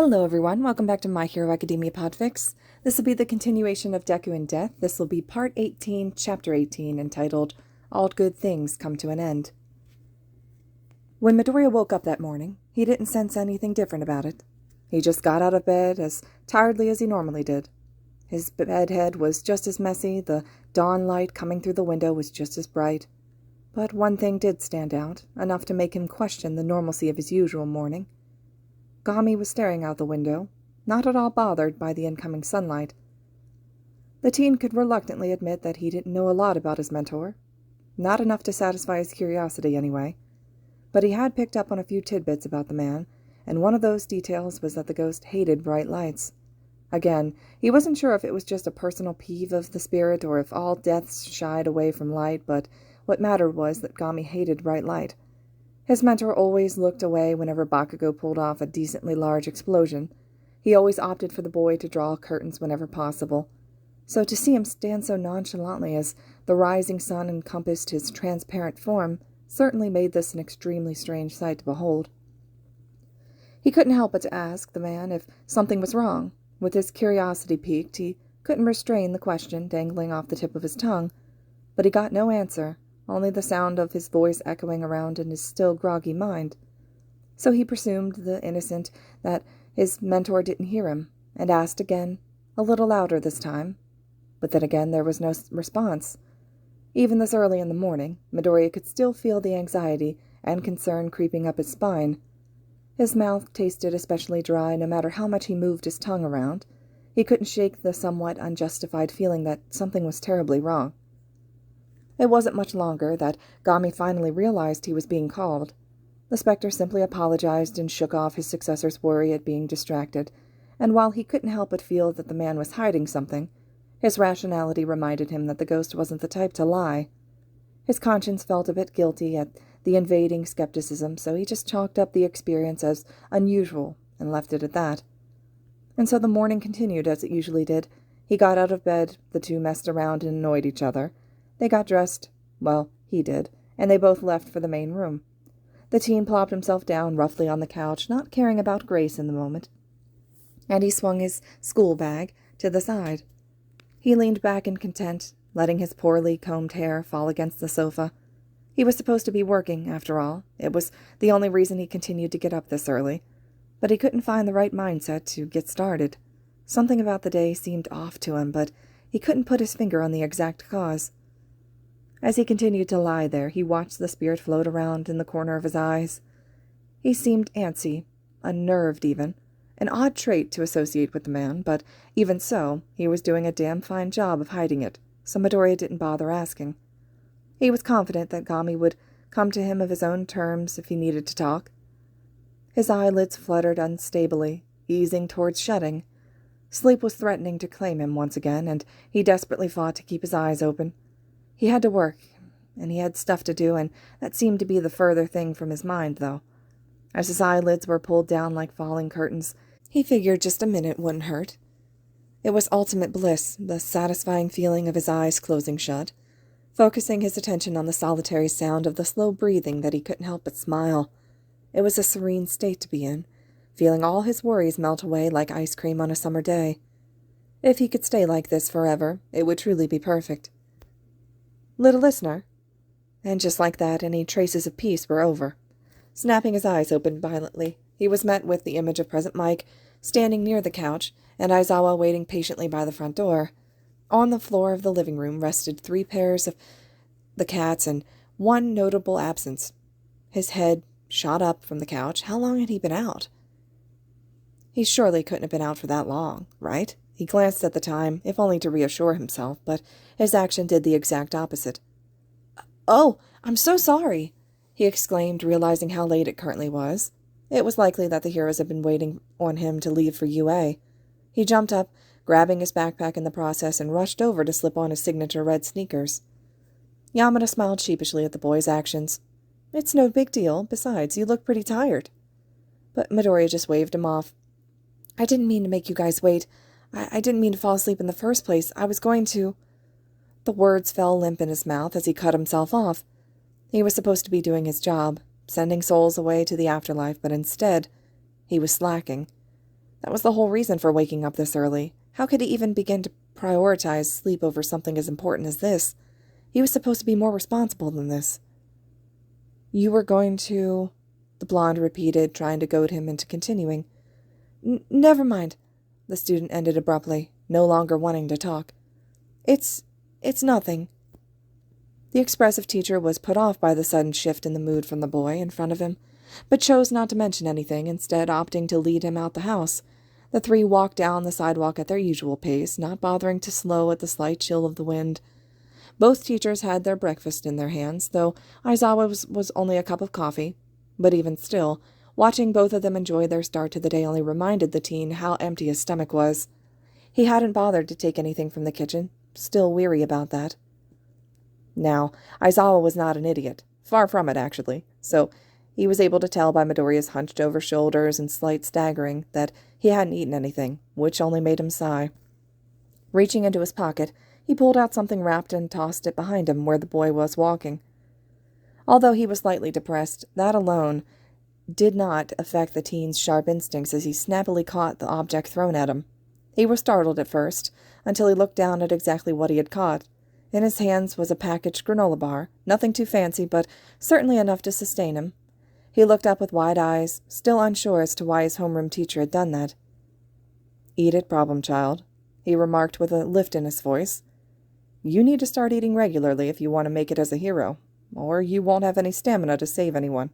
Hello everyone, welcome back to My Hero Academia Podfics. This will be the continuation of Deku and Death. This will be Part 18, Chapter 18, entitled, All Good Things Come to an End. When Midoriya woke up that morning, he didn't sense anything different about it. He just got out of bed as tiredly as he normally did. His bedhead was just as messy, the dawn light coming through the window was just as bright. But one thing did stand out, enough to make him question the normalcy of his usual morning. Gami was staring out the window, not at all bothered by the incoming sunlight. The teen could reluctantly admit that he didn't know a lot about his mentor. Not enough to satisfy his curiosity, anyway. But he had picked up on a few tidbits about the man, and one of those details was that the ghost hated bright lights. Again, he wasn't sure if it was just a personal peeve of the spirit or if all deaths shied away from light, but what mattered was that Gami hated bright light. His mentor always looked away whenever Bakugo pulled off a decently large explosion. He always opted for the boy to draw curtains whenever possible. So to see him stand so nonchalantly as the rising sun encompassed his transparent form certainly made this an extremely strange sight to behold. He couldn't help but to ask the man if something was wrong. With his curiosity piqued, he couldn't restrain the question dangling off the tip of his tongue, but he got no answer. Only the sound of his voice echoing around in his still groggy mind. So he presumed the innocent that his mentor didn't hear him, and asked again, a little louder this time. But then again there was no response. Even this early in the morning, Midoriya could still feel the anxiety and concern creeping up his spine. His mouth tasted especially dry no matter how much he moved his tongue around. He couldn't shake the somewhat unjustified feeling that something was terribly wrong. It wasn't much longer that Gami finally realized he was being called. The specter simply apologized and shook off his successor's worry at being distracted, and while he couldn't help but feel that the man was hiding something, his rationality reminded him that the ghost wasn't the type to lie. His conscience felt a bit guilty at the invading skepticism, so he just chalked up the experience as unusual and left it at that. And so the morning continued as it usually did. He got out of bed, the two messed around and annoyed each other. They got dressed, well, he did, and they both left for the main room. The teen plopped himself down roughly on the couch, not caring about Grace in the moment, and he swung his school bag to the side. He leaned back in content, letting his poorly combed hair fall against the sofa. He was supposed to be working, after all. It was the only reason he continued to get up this early. But he couldn't find the right mindset to get started. Something about the day seemed off to him, but he couldn't put his finger on the exact cause. As he continued to lie there, he watched the spirit float around in the corner of his eyes. He seemed antsy, unnerved even, an odd trait to associate with the man, but even so, he was doing a damn fine job of hiding it, so Midoriya didn't bother asking. He was confident that Gami would come to him of his own terms if he needed to talk. His eyelids fluttered unstably, easing towards shutting. Sleep was threatening to claim him once again, and he desperately fought to keep his eyes open. He had to work, and he had stuff to do, and that seemed to be the further thing from his mind, though. As his eyelids were pulled down like falling curtains, he figured just a minute wouldn't hurt. It was ultimate bliss, the satisfying feeling of his eyes closing shut, focusing his attention on the solitary sound of the slow breathing that he couldn't help but smile. It was a serene state to be in, feeling all his worries melt away like ice cream on a summer day. If he could stay like this forever, it would truly be perfect. Little listener. And just like that, any traces of peace were over. Snapping his eyes open violently, he was met with the image of Present Mike, standing near the couch, and Aizawa waiting patiently by the front door. On the floor of the living room rested 3 pairs of the cats and one notable absence. His head shot up from the couch. How long had he been out? He surely couldn't have been out for that long, right? He glanced at the time, if only to reassure himself, but his action did the exact opposite. "Oh, I'm so sorry," he exclaimed, realizing how late it currently was. It was likely that the heroes had been waiting on him to leave for UA. He jumped up, grabbing his backpack in the process, and rushed over to slip on his signature red sneakers. Yamada smiled sheepishly at the boy's actions. "It's no big deal. Besides, you look pretty tired." But Midoriya just waved him off. "I didn't mean to make you guys wait. I didn't mean to fall asleep in the first place. I was going to—" The words fell limp in his mouth as he cut himself off. He was supposed to be doing his job, sending souls away to the afterlife, but instead, he was slacking. That was the whole reason for waking up this early. How could he even begin to prioritize sleep over something as important as this? He was supposed to be more responsible than this. You were going to... the blonde repeated, trying to goad him into continuing. Never mind, the student ended abruptly, no longer wanting to talk. It's nothing. The expressive teacher was put off by the sudden shift in the mood from the boy in front of him, but chose not to mention anything, instead opting to lead him out the house. The three walked down the sidewalk at their usual pace, not bothering to slow at the slight chill of the wind. Both teachers had their breakfast in their hands, though Aizawa was only a cup of coffee. But even still, watching both of them enjoy their start to the day only reminded the teen how empty his stomach was. He hadn't bothered to take anything from the kitchen, still weary about that. Now, Aizawa was not an idiot. Far from it, actually. So he was able to tell by Midoriya's hunched-over shoulders and slight staggering that he hadn't eaten anything, which only made him sigh. Reaching into his pocket, he pulled out something wrapped and tossed it behind him where the boy was walking. Although he was slightly depressed, that alone did not affect the teen's sharp instincts as he snappily caught the object thrown at him. He was startled at first, until he looked down at exactly what he had caught. In his hands was a packaged granola bar, nothing too fancy, but certainly enough to sustain him. He looked up with wide eyes, still unsure as to why his homeroom teacher had done that. "Eat it, problem child," he remarked with a lift in his voice. "You need to start eating regularly if you want to make it as a hero, or you won't have any stamina to save anyone."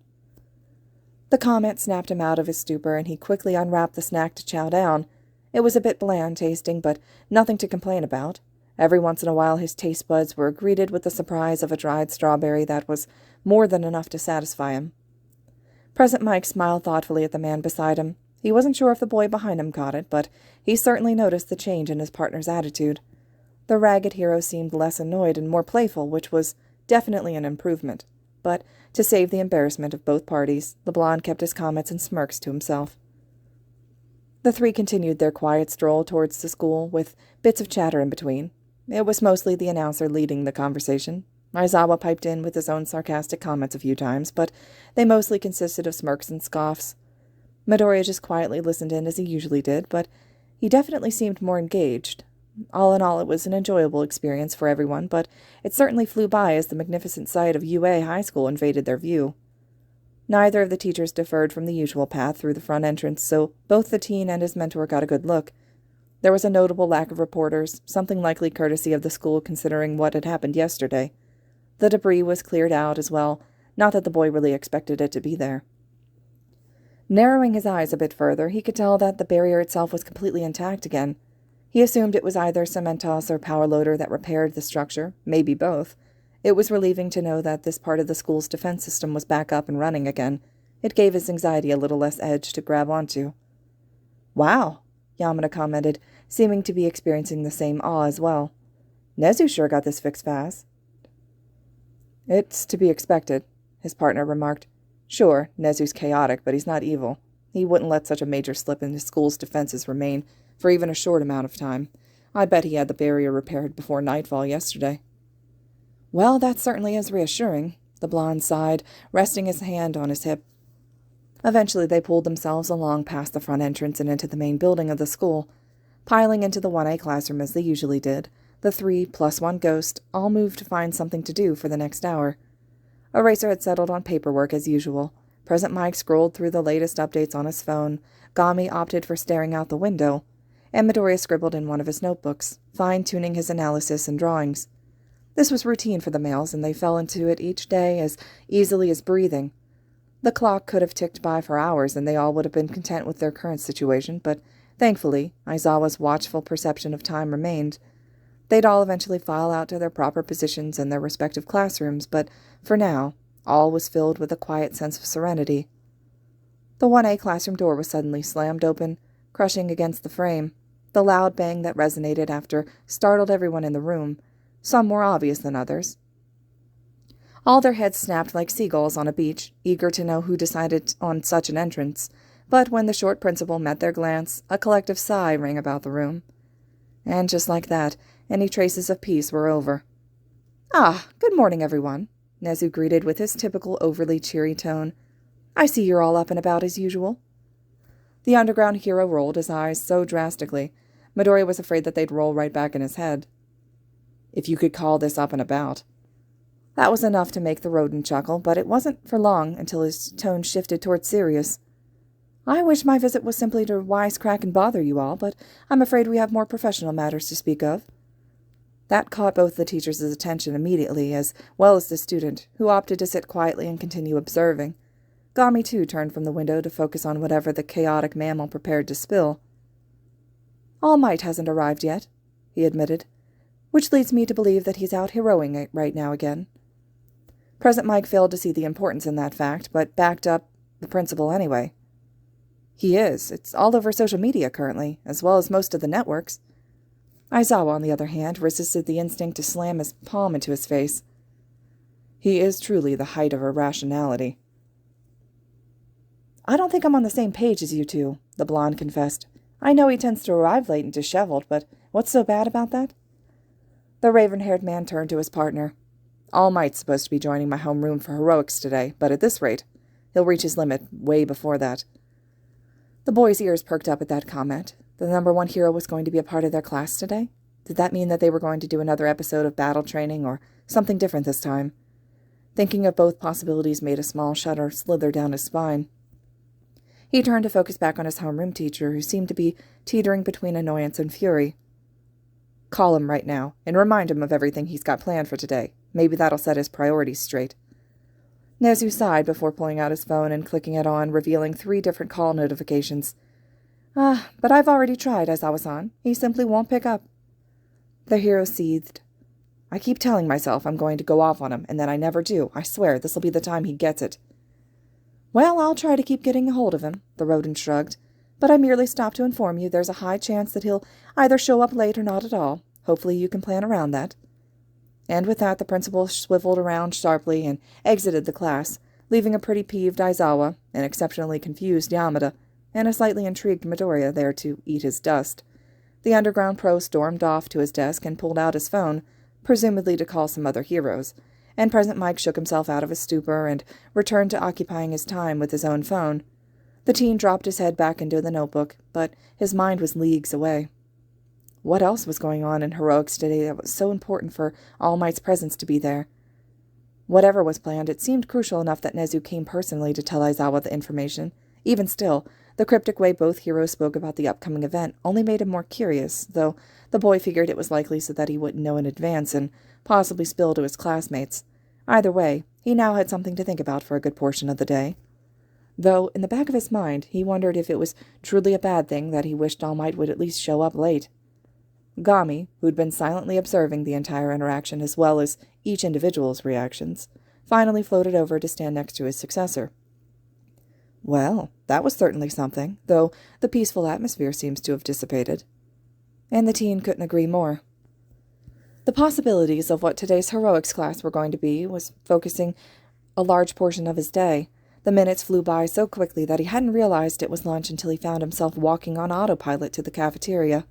The comment snapped him out of his stupor, and he quickly unwrapped the snack to chow down. It was a bit bland tasting, but nothing to complain about. Every once in a while his taste buds were greeted with the surprise of a dried strawberry that was more than enough to satisfy him. Present Mike smiled thoughtfully at the man beside him. He wasn't sure if the boy behind him caught it, but he certainly noticed the change in his partner's attitude. The ragged hero seemed less annoyed and more playful, which was definitely an improvement. But to save the embarrassment of both parties, the blonde kept his comments and smirks to himself. The three continued their quiet stroll towards the school, with bits of chatter in between. It was mostly the announcer leading the conversation. Aizawa piped in with his own sarcastic comments a few times, but they mostly consisted of smirks and scoffs. Midoriya just quietly listened in as he usually did, but he definitely seemed more engaged. All in all, it was an enjoyable experience for everyone, but it certainly flew by as the magnificent sight of UA High School invaded their view. Neither of the teachers differed from the usual path through the front entrance, so both the teen and his mentor got a good look. There was a notable lack of reporters, something likely courtesy of the school considering what had happened yesterday. The debris was cleared out as well, not that the boy really expected it to be there. Narrowing his eyes a bit further, he could tell that the barrier itself was completely intact again. He assumed it was either Cementos or Power Loader that repaired the structure, maybe both. It was relieving to know that this part of the school's defense system was back up and running again. It gave his anxiety a little less edge to grab onto. "Wow," Yamada commented, seeming to be experiencing the same awe as well. "Nezu sure got this fixed fast." "It's to be expected," his partner remarked. "Sure, Nezu's chaotic, but he's not evil. He wouldn't let such a major slip in his school's defenses remain for even a short amount of time. I bet he had the barrier repaired before nightfall yesterday." "Well, that certainly is reassuring," the blonde sighed, resting his hand on his hip. Eventually they pulled themselves along past the front entrance and into the main building of the school. Piling into the 1A classroom as they usually did, the 3+1 ghost all moved to find something to do for the next hour. Eraser had settled on paperwork as usual. Present Mike scrolled through the latest updates on his phone. Gami opted for staring out the window, and Midoriya scribbled in one of his notebooks, fine-tuning his analysis and drawings. This was routine for the males, and they fell into it each day as easily as breathing. The clock could have ticked by for hours, and they all would have been content with their current situation, but thankfully, Aizawa's watchful perception of time remained. They'd all eventually file out to their proper positions in their respective classrooms, but for now, all was filled with a quiet sense of serenity. The 1A classroom door was suddenly slammed open, crushing against the frame. The loud bang that resonated after startled everyone in the room, some more obvious than others. All their heads snapped like seagulls on a beach, eager to know who decided on such an entrance, but when the short principal met their glance, a collective sigh rang about the room. And just like that, any traces of peace were over. "Ah, good morning, everyone," Nezu greeted with his typical overly cheery tone. "I see you're all up and about as usual." The underground hero rolled his eyes so drastically, Midori was afraid that they'd roll right back in his head. If you could call this up and about. That was enough to make the rodent chuckle, but it wasn't for long until his tone shifted towards serious. I wish my visit was simply to wisecrack and bother you all, but I'm afraid we have more professional matters to speak of. That caught both the teacher's attention immediately, as well as the student, who opted to sit quietly and continue observing. Gami, too, turned from the window to focus on whatever the chaotic mammal prepared to spill. All Might hasn't arrived yet, he admitted, which leads me to believe that he's out heroing it right now again. Present Mike failed to see the importance in that fact, but backed up the principal anyway. He is. It's all over social media currently, as well as most of the networks. Aizawa, on the other hand, resisted the instinct to slam his palm into his face. He is truly the height of irrationality. I don't think I'm on the same page as you two, the blonde confessed. I know he tends to arrive late and disheveled, but what's so bad about that? The raven-haired man turned to his partner. All Might's supposed to be joining my homeroom for heroics today, but at this rate, he'll reach his limit way before that. The boy's ears perked up at that comment. The number one hero was going to be a part of their class today? Did that mean that they were going to do another episode of battle training, or something different this time? Thinking of both possibilities made a small shudder slither down his spine. He turned to focus back on his homeroom teacher, who seemed to be teetering between annoyance and fury. Call him right now, and remind him of everything he's got planned for today. Maybe that'll set his priorities straight. Nezu sighed before pulling out his phone and clicking it on, revealing 3 different call notifications. But I've already tried, Aizawa-san. He simply won't pick up. The hero seethed. I keep telling myself I'm going to go off on him, and then I never do. I swear, this'll be the time he gets it. Well, I'll try to keep getting a hold of him, the rodent shrugged. But I merely stopped to inform you there's a high chance that he'll either show up late or not at all. Hopefully you can plan around that. And with that, the principal swiveled around sharply and exited the class, leaving a pretty peeved Aizawa, an exceptionally confused Yamada, and a slightly intrigued Midoriya there to eat his dust. The underground pro stormed off to his desk and pulled out his phone, presumably to call some other heroes, and Present Mike shook himself out of his stupor and returned to occupying his time with his own phone. The teen dropped his head back into the notebook, but his mind was leagues away. What else was going on in heroics today that was so important for All Might's presence to be there? Whatever was planned, it seemed crucial enough that Nezu came personally to tell Aizawa the information. Even still, the cryptic way both heroes spoke about the upcoming event only made him more curious, though the boy figured it was likely so that he wouldn't know in advance and possibly spill to his classmates. Either way, he now had something to think about for a good portion of the day. Though, in the back of his mind, he wondered if it was truly a bad thing that he wished All Might would at least show up late. Gami, who'd been silently observing the entire interaction as well as each individual's reactions, finally floated over to stand next to his successor. Well, that was certainly something, though the peaceful atmosphere seems to have dissipated. And the teen couldn't agree more. The possibilities of what today's heroics class were going to be was focusing a large portion of his day. The minutes flew by so quickly that he hadn't realized it was lunch until he found himself walking on autopilot to the cafeteria.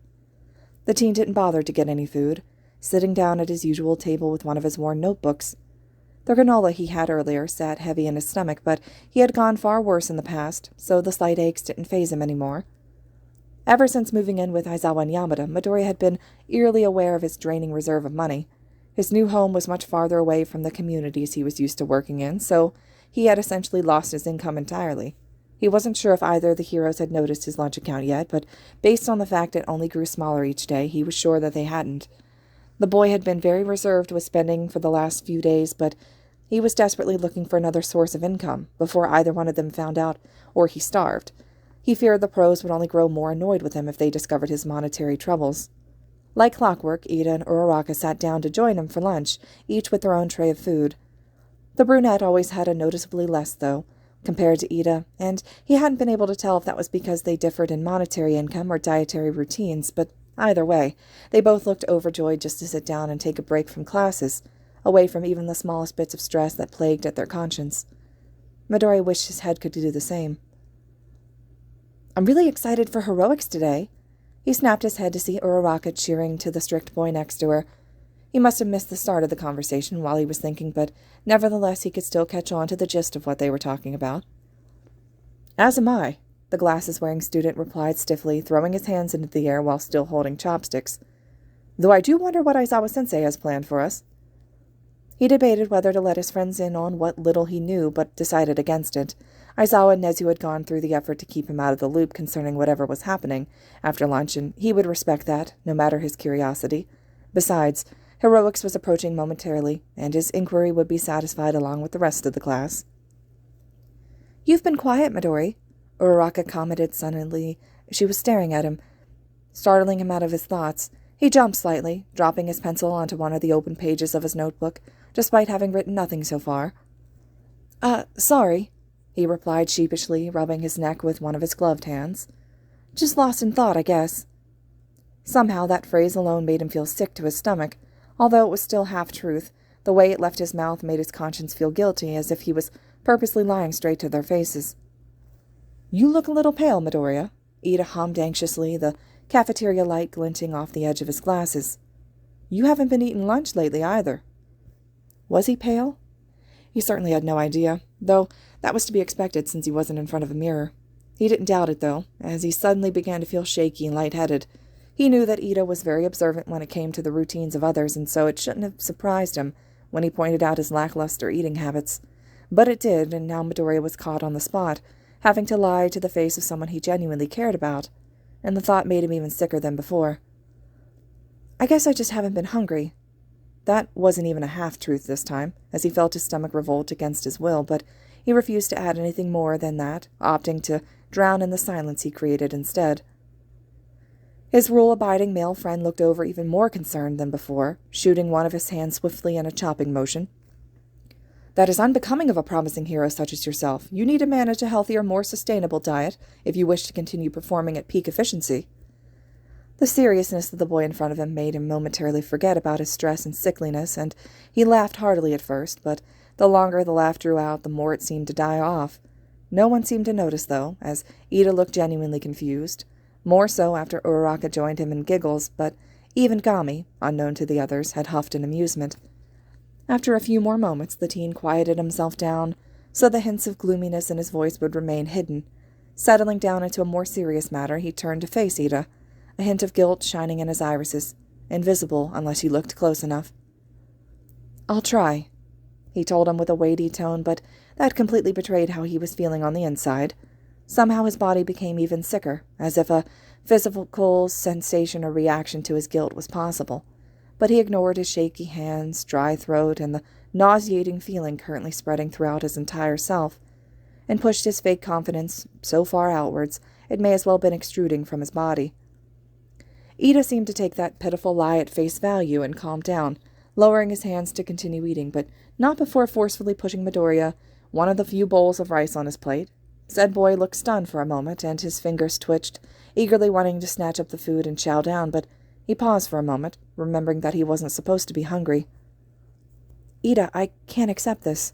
The teen didn't bother to get any food, sitting down at his usual table with one of his worn notebooks. The granola he had earlier sat heavy in his stomach, but he had gone far worse in the past, so the slight aches didn't faze him any more. Ever since moving in with Aizawa and Yamada, Midori had been eerily aware of his draining reserve of money. His new home was much farther away from the communities he was used to working in, so he had essentially lost his income entirely. He wasn't sure if either of the heroes had noticed his lunch account yet, but based on the fact it only grew smaller each day, he was sure that they hadn't. The boy had been very reserved with spending for the last few days, but he was desperately looking for another source of income before either one of them found out or he starved. He feared the pros would only grow more annoyed with him if they discovered his monetary troubles. Like clockwork, Ida and Uraraka sat down to join him for lunch, each with their own tray of food. The brunette always had a noticeably less, though, compared to Ida, and he hadn't been able to tell if that was because they differed in monetary income or dietary routines, but either way, they both looked overjoyed just to sit down and take a break from classes, away from even the smallest bits of stress that plagued at their conscience. Midori wished his head could do the same. I'm really excited for heroics today. He snapped his head to see Uraraka cheering to the strict boy next to her. He must have missed the start of the conversation while he was thinking, but nevertheless he could still catch on to the gist of what they were talking about. As am I, the glasses-wearing student replied stiffly, throwing his hands into the air while still holding chopsticks. "Though I do wonder what Aizawa-sensei has planned for us." He debated whether to let his friends in on what little he knew, but decided against it. Aizawa and Nezu had gone through the effort to keep him out of the loop concerning whatever was happening after lunch, and he would respect that, no matter his curiosity. Besides, heroics was approaching momentarily, and his inquiry would be satisfied along with the rest of the class. "You've been quiet, Midori," Uraraka commented suddenly. She was staring at him, startling him out of his thoughts. He jumped slightly, dropping his pencil onto one of the open pages of his notebook, despite having written nothing so far. Sorry," he replied sheepishly, rubbing his neck with one of his gloved hands. "Just lost in thought, I guess." Somehow that phrase alone made him feel sick to his stomach. Although it was still half-truth, the way it left his mouth made his conscience feel guilty, as if he was purposely lying straight to their faces. "You look a little pale, Midoriya," Ida hummed anxiously, the cafeteria light glinting off the edge of his glasses. "You haven't been eating lunch lately, either." Was he pale? He certainly had no idea, though that was to be expected since he wasn't in front of a mirror. He didn't doubt it, though, as he suddenly began to feel shaky and lightheaded. He knew that Ida was very observant when it came to the routines of others, and so it shouldn't have surprised him when he pointed out his lackluster eating habits. But it did, and now Midoriya was caught on the spot, having to lie to the face of someone he genuinely cared about, and the thought made him even sicker than before. "I guess I just haven't been hungry." That wasn't even a half-truth this time, as he felt his stomach revolt against his will, but he refused to add anything more than that, opting to drown in the silence he created instead. His rule-abiding male friend looked over even more concerned than before, shooting one of his hands swiftly in a chopping motion. "That is unbecoming of a promising hero such as yourself. You need to manage a healthier, more sustainable diet if you wish to continue performing at peak efficiency." The seriousness of the boy in front of him made him momentarily forget about his stress and sickliness, and he laughed heartily at first, but the longer the laugh drew out, the more it seemed to die off. No one seemed to notice, though, as Ida looked genuinely confused, more so after Uraraka joined him in giggles, but even Gami, unknown to the others, had huffed in amusement. After a few more moments, the teen quieted himself down, so the hints of gloominess in his voice would remain hidden. Settling down into a more serious matter, he turned to face Ida, a hint of guilt shining in his irises, invisible unless he looked close enough. "I'll try," he told him with a weighty tone, but that completely betrayed how he was feeling on the inside. Somehow his body became even sicker, as if a physical sensation or reaction to his guilt was possible. But he ignored his shaky hands, dry throat, and the nauseating feeling currently spreading throughout his entire self, and pushed his fake confidence so far outwards it may as well have been extruding from his body. Ida seemed to take that pitiful lie at face value and calmed down, lowering his hands to continue eating, but not before forcefully pushing Midoriya one of the few bowls of rice on his plate. Said boy looked stunned for a moment, and his fingers twitched, eagerly wanting to snatch up the food and chow down, but he paused for a moment, remembering that he wasn't supposed to be hungry. "Ida, I can't accept this."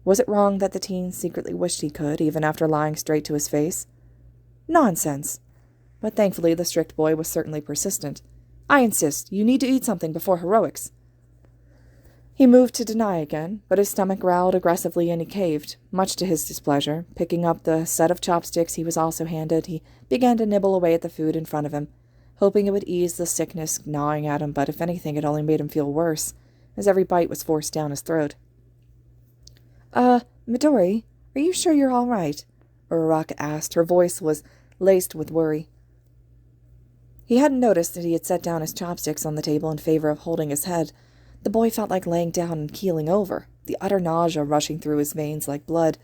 Was it wrong that the teen secretly wished he could, even after lying straight to his face? Nonsense. But thankfully the strict boy was certainly persistent. "I insist. You need to eat something before heroics." He moved to deny again, but his stomach growled aggressively and he caved, much to his displeasure. Picking up the set of chopsticks he was also handed, he began to nibble away at the food in front of him, hoping it would ease the sickness gnawing at him, but if anything it only made him feel worse, as every bite was forced down his throat. Midori, are you sure you're all right?" Uraraka asked. Her voice was laced with worry. He hadn't noticed that he had set down his chopsticks on the table in favor of holding his head. The boy felt like laying down and keeling over, the utter nausea rushing through his veins like blood.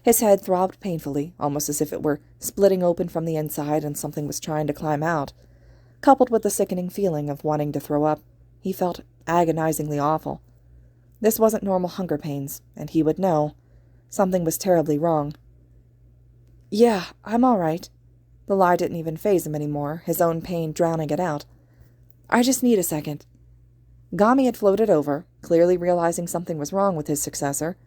His head throbbed painfully, almost as if it were splitting open from the inside and something was trying to climb out. Coupled with the sickening feeling of wanting to throw up, he felt agonizingly awful. This wasn't normal hunger pains, and he would know. Something was terribly wrong. "Yeah, I'm all right." The lie didn't even faze him anymore, his own pain drowning it out. "I just need a second." Gami had floated over, clearly realizing something was wrong with his successor.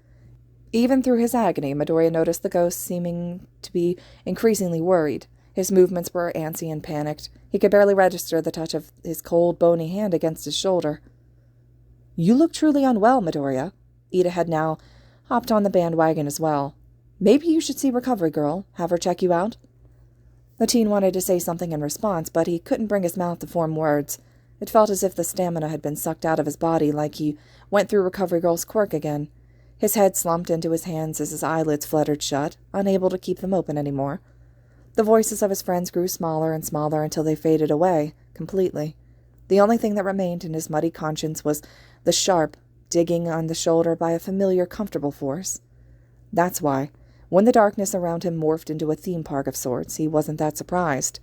Even through his agony, Midoriya noticed the ghost seeming to be increasingly worried. His movements were antsy and panicked. He could barely register the touch of his cold, bony hand against his shoulder. "You look truly unwell, Midoriya." Ida had now hopped on the bandwagon as well. "Maybe you should see Recovery Girl, have her check you out." The teen wanted to say something in response, but he couldn't bring his mouth to form words. It felt as if the stamina had been sucked out of his body, like he went through Recovery Girl's quirk again. His head slumped into his hands as his eyelids fluttered shut, unable to keep them open anymore. The voices of his friends grew smaller and smaller until they faded away, completely. The only thing that remained in his muddy conscience was the sharp digging on the shoulder by a familiar, comfortable force. That's why, when the darkness around him morphed into a theme park of sorts, he wasn't that surprised.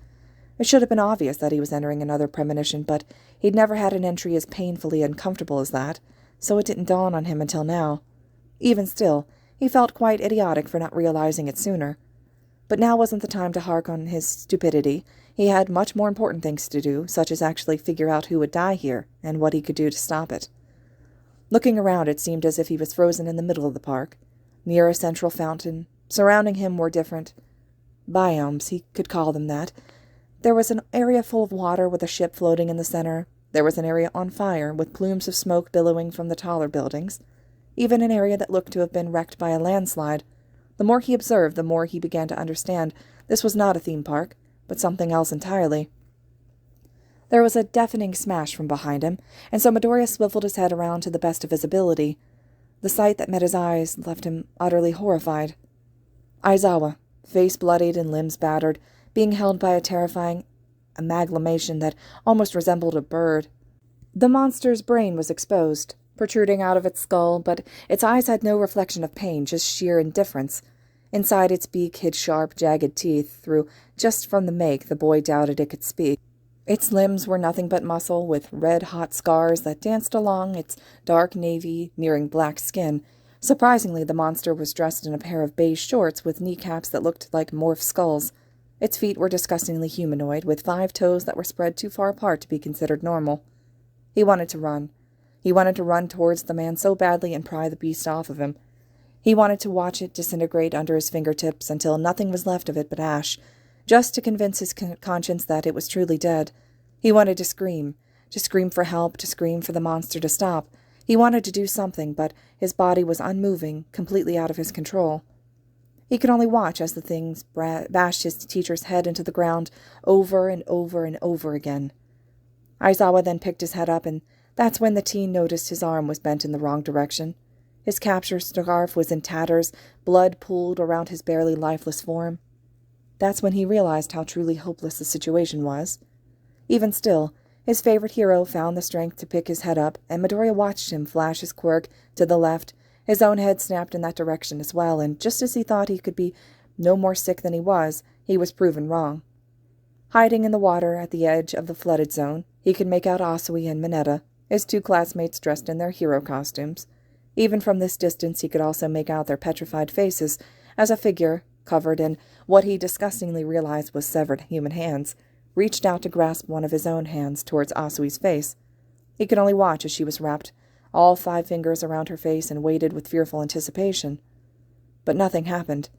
It should have been obvious that he was entering another premonition, but he'd never had an entry as painfully uncomfortable as that, so it didn't dawn on him until now. Even still, he felt quite idiotic for not realizing it sooner. But now wasn't the time to hark on his stupidity. He had much more important things to do, such as actually figure out who would die here, and what he could do to stop it. Looking around, it seemed as if he was frozen in the middle of the park, near a central fountain. Surrounding him were different biomes, he could call them that. There was an area full of water with a ship floating in the center. There was an area on fire, with plumes of smoke billowing from the taller buildings. Even an area that looked to have been wrecked by a landslide. The more he observed, the more he began to understand this was not a theme park, but something else entirely. There was a deafening smash from behind him, and so Midoriya swiveled his head around to the best of his ability. The sight that met his eyes left him utterly horrified. Aizawa, face bloodied and limbs battered, being held by a terrifying amalgamation that almost resembled a bird. The monster's brain was exposed, protruding out of its skull, but its eyes had no reflection of pain, just sheer indifference. Inside its beak hid sharp, jagged teeth, through just from the make the boy doubted it could speak. Its limbs were nothing but muscle, with red-hot scars that danced along its dark navy, nearing black skin. Surprisingly, the monster was dressed in a pair of beige shorts with kneecaps that looked like morph skulls. Its feet were disgustingly humanoid, with 5 toes that were spread too far apart to be considered normal. He wanted to run. He wanted to run towards the man so badly and pry the beast off of him. He wanted to watch it disintegrate under his fingertips until nothing was left of it but ash, just to convince his conscience that it was truly dead. He wanted to scream for help, to scream for the monster to stop. He wanted to do something, but his body was unmoving, completely out of his control. He could only watch as the things bashed his teacher's head into the ground over and over and over again. Aizawa then picked his head up, and that's when the teen noticed his arm was bent in the wrong direction. His capture scarf was in tatters, blood pooled around his barely lifeless form. That's when he realized how truly hopeless the situation was. Even still, his favorite hero found the strength to pick his head up, and Midoriya watched him flash his quirk to the left. His own head snapped in that direction as well, and just as he thought he could be no more sick than he was proven wrong. Hiding in the water at the edge of the flooded zone, he could make out Asui and Mineta, his 2 classmates dressed in their hero costumes. Even from this distance he could also make out their petrified faces, as a figure, covered in what he disgustingly realized was severed human hands, reached out to grasp one of his own hands towards Asui's face. He could only watch as she was wrapped, all 5 fingers around her face, and waited with fearful anticipation. But nothing happened.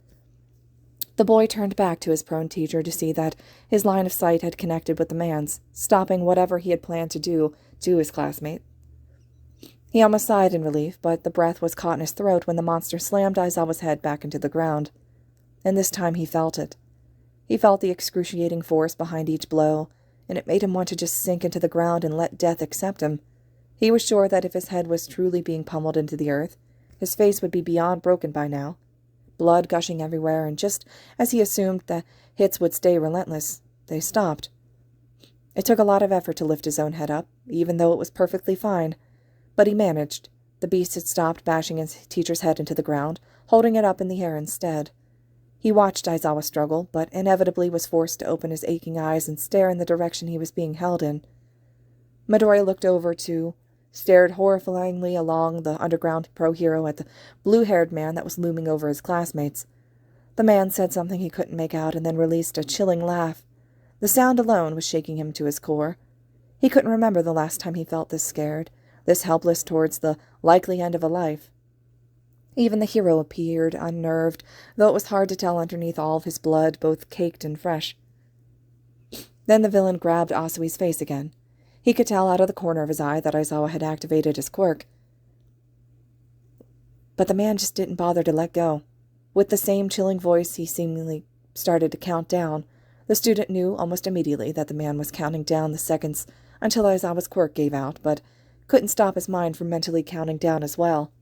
The boy turned back to his prone teacher to see that his line of sight had connected with the man's, stopping whatever he had planned to do to his classmate. He almost sighed in relief, but the breath was caught in his throat when the monster slammed Aizawa's head back into the ground. And this time he felt it. He felt the excruciating force behind each blow, and it made him want to just sink into the ground and let death accept him. He was sure that if his head was truly being pummeled into the earth, his face would be beyond broken by now, blood gushing everywhere, and just as he assumed the hits would stay relentless, they stopped. It took a lot of effort to lift his own head up, even though it was perfectly fine. But he managed. The beast had stopped bashing his teacher's head into the ground, holding it up in the air instead. He watched Aizawa struggle, but inevitably was forced to open his aching eyes and stare in the direction he was being held in. Midoriya looked over, too, stared horrifyingly along the underground pro-hero at the blue-haired man that was looming over his classmates. The man said something he couldn't make out and then released a chilling laugh. The sound alone was shaking him to his core. He couldn't remember the last time he felt this scared, this helpless towards the likely end of a life. Even the hero appeared unnerved, though it was hard to tell underneath all of his blood, both caked and fresh. Then the villain grabbed Asui's face again. He could tell out of the corner of his eye that Aizawa had activated his quirk. But the man just didn't bother to let go. With the same chilling voice, he seemingly started to count down. The student knew almost immediately that the man was counting down the seconds until Aizawa's quirk gave out, but couldn't stop his mind from mentally counting down as well.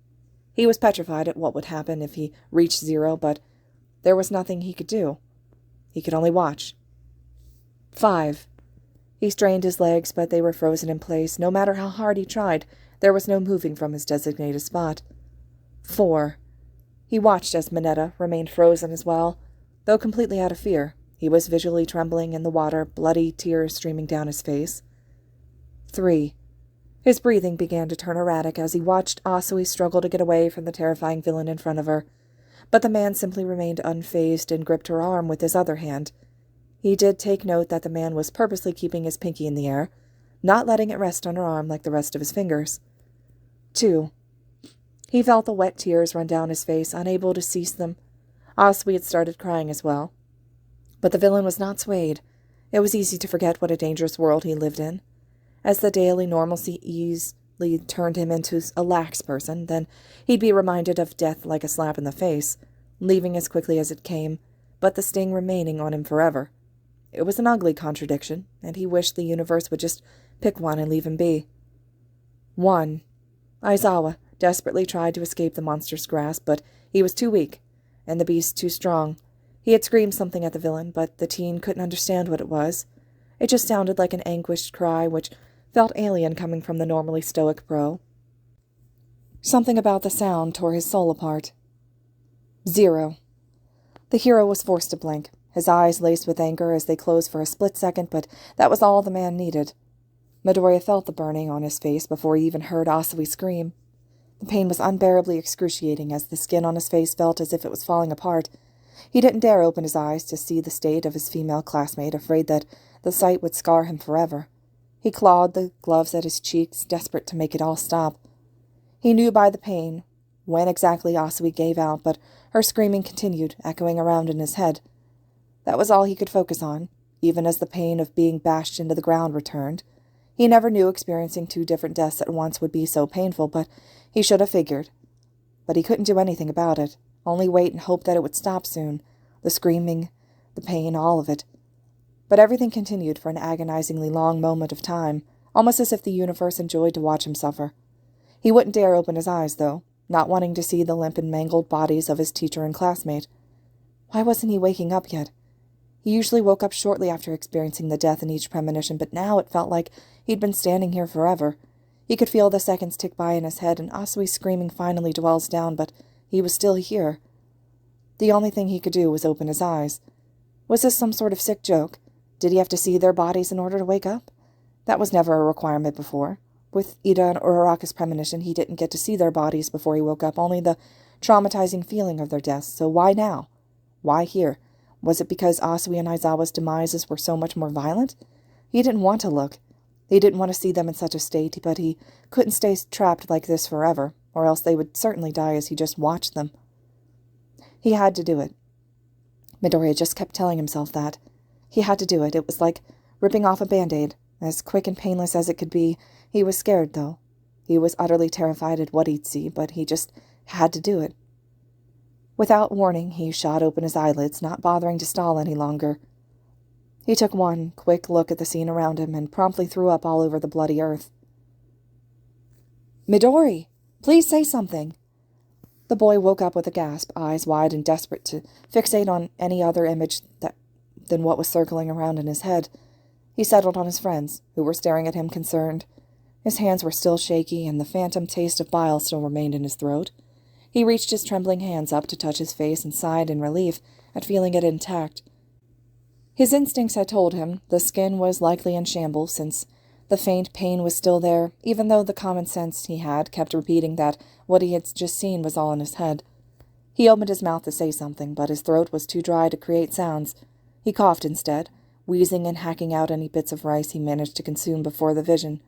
He was petrified at what would happen if he reached 0, but there was nothing he could do. He could only watch. 5. He strained his legs, but they were frozen in place. No matter how hard he tried, there was no moving from his designated spot. 4. He watched as Mineta remained frozen as well, though completely out of fear. He was visually trembling in the water, bloody tears streaming down his face. 3. His breathing began to turn erratic as he watched Asui struggle to get away from the terrifying villain in front of her, but the man simply remained unfazed and gripped her arm with his other hand. He did take note that the man was purposely keeping his pinky in the air, not letting it rest on her arm like the rest of his fingers. 2. He felt the wet tears run down his face, unable to cease them. Asui had started crying as well. But the villain was not swayed. It was easy to forget what a dangerous world he lived in. As the daily normalcy easily turned him into a lax person, then he'd be reminded of death like a slap in the face, leaving as quickly as it came, but the sting remaining on him forever. It was an ugly contradiction, and he wished the universe would just pick one and leave him be. 1. Aizawa desperately tried to escape the monster's grasp, but he was too weak, and the beast too strong. He had screamed something at the villain, but the teen couldn't understand what it was. It just sounded like an anguished cry, which felt alien coming from the normally stoic pro. Something about the sound tore his soul apart. 0. The hero was forced to blink, his eyes laced with anger as they closed for a split second, but that was all the man needed. Midoriya felt the burning on his face before he even heard Asui scream. The pain was unbearably excruciating as the skin on his face felt as if it was falling apart. He didn't dare open his eyes to see the state of his female classmate, afraid that the sight would scar him forever. He clawed the gloves at his cheeks, desperate to make it all stop. He knew by the pain when exactly Asui gave out, but her screaming continued, echoing around in his head. That was all he could focus on, even as the pain of being bashed into the ground returned. He never knew experiencing 2 different deaths at once would be so painful, but he should have figured. But he couldn't do anything about it, only wait and hope that it would stop soon. The screaming, the pain, all of it. But everything continued for an agonizingly long moment of time, almost as if the universe enjoyed to watch him suffer. He wouldn't dare open his eyes, though, not wanting to see the limp and mangled bodies of his teacher and classmate. Why wasn't he waking up yet? He usually woke up shortly after experiencing the death in each premonition, but now it felt like he'd been standing here forever. He could feel the seconds tick by in his head, and Asui's screaming finally dwells down, but he was still here. The only thing he could do was open his eyes. Was this some sort of sick joke? Did he have to see their bodies in order to wake up? That was never a requirement before. With Ida and Uraraka's premonition, he didn't get to see their bodies before he woke up, only the traumatizing feeling of their deaths. So why now? Why here? Was it because Asui and Aizawa's demises were so much more violent? He didn't want to look. He didn't want to see them in such a state, but he couldn't stay trapped like this forever, or else they would certainly die as he just watched them. He had to do it. Midoriya just kept telling himself that. He had to do it. It was like ripping off a Band-Aid. As quick and painless as it could be. He was scared, though. He was utterly terrified at what he'd see, but he just had to do it. Without warning, he shot open his eyelids, not bothering to stall any longer. He took one quick look at the scene around him and promptly threw up all over the bloody earth. "Midori! Please say something!" The boy woke up with a gasp, eyes wide and desperate to fixate on any other image than what was circling around in his head. He settled on his friends, who were staring at him concerned. His hands were still shaky, and the phantom taste of bile still remained in his throat. He reached his trembling hands up to touch his face and sighed in relief at feeling it intact. His instincts had told him the skin was likely in shambles, since the faint pain was still there, even though the common sense he had kept repeating that what he had just seen was all in his head. He opened his mouth to say something, but his throat was too dry to create sounds. He coughed instead, wheezing and hacking out any bits of rice he managed to consume before the vision.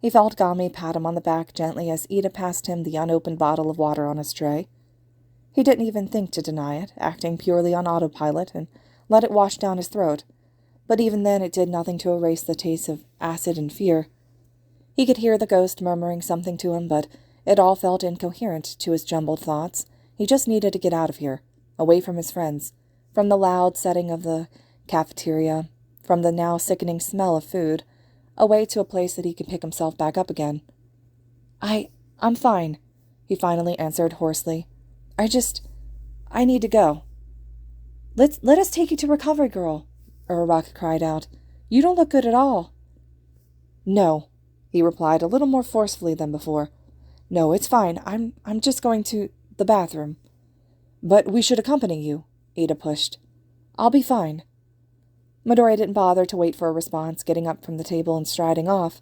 He felt Gami pat him on the back gently as Ida passed him the unopened bottle of water on his tray. He didn't even think to deny it, acting purely on autopilot, and let it wash down his throat. But even then it did nothing to erase the taste of acid and fear. He could hear the ghost murmuring something to him, but it all felt incoherent to his jumbled thoughts. He just needed to get out of here, away from his friends, from the loud setting of the cafeteria, from the now sickening smell of food, away to a place that he could pick himself back up again. I'm fine, he finally answered hoarsely. I need to go. Let us take you to recovery, girl, Uraraka cried out. You don't look good at all. No, he replied a little more forcefully than before. No, it's fine. I'm just going to the bathroom. But we should accompany you, Ada pushed. I'll be fine. Midoriya didn't bother to wait for a response, getting up from the table and striding off.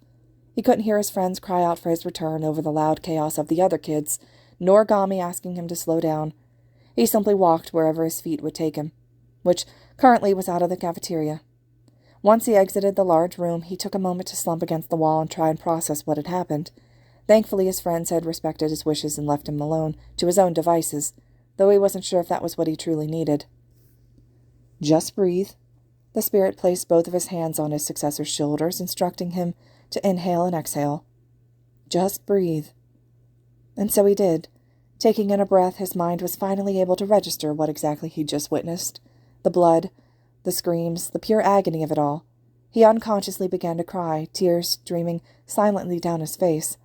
He couldn't hear his friends cry out for his return over the loud chaos of the other kids, nor Gami asking him to slow down. He simply walked wherever his feet would take him, which currently was out of the cafeteria. Once he exited the large room, he took a moment to slump against the wall and try and process what had happened. Thankfully, his friends had respected his wishes and left him alone to his own devices, though he wasn't sure if that was what he truly needed. Just breathe. The spirit placed both of his hands on his successor's shoulders, instructing him to inhale and exhale. Just breathe. And so he did. Taking in a breath, his mind was finally able to register what exactly he'd just witnessed. The blood, the screams, the pure agony of it all. He unconsciously began to cry, tears streaming silently down his face.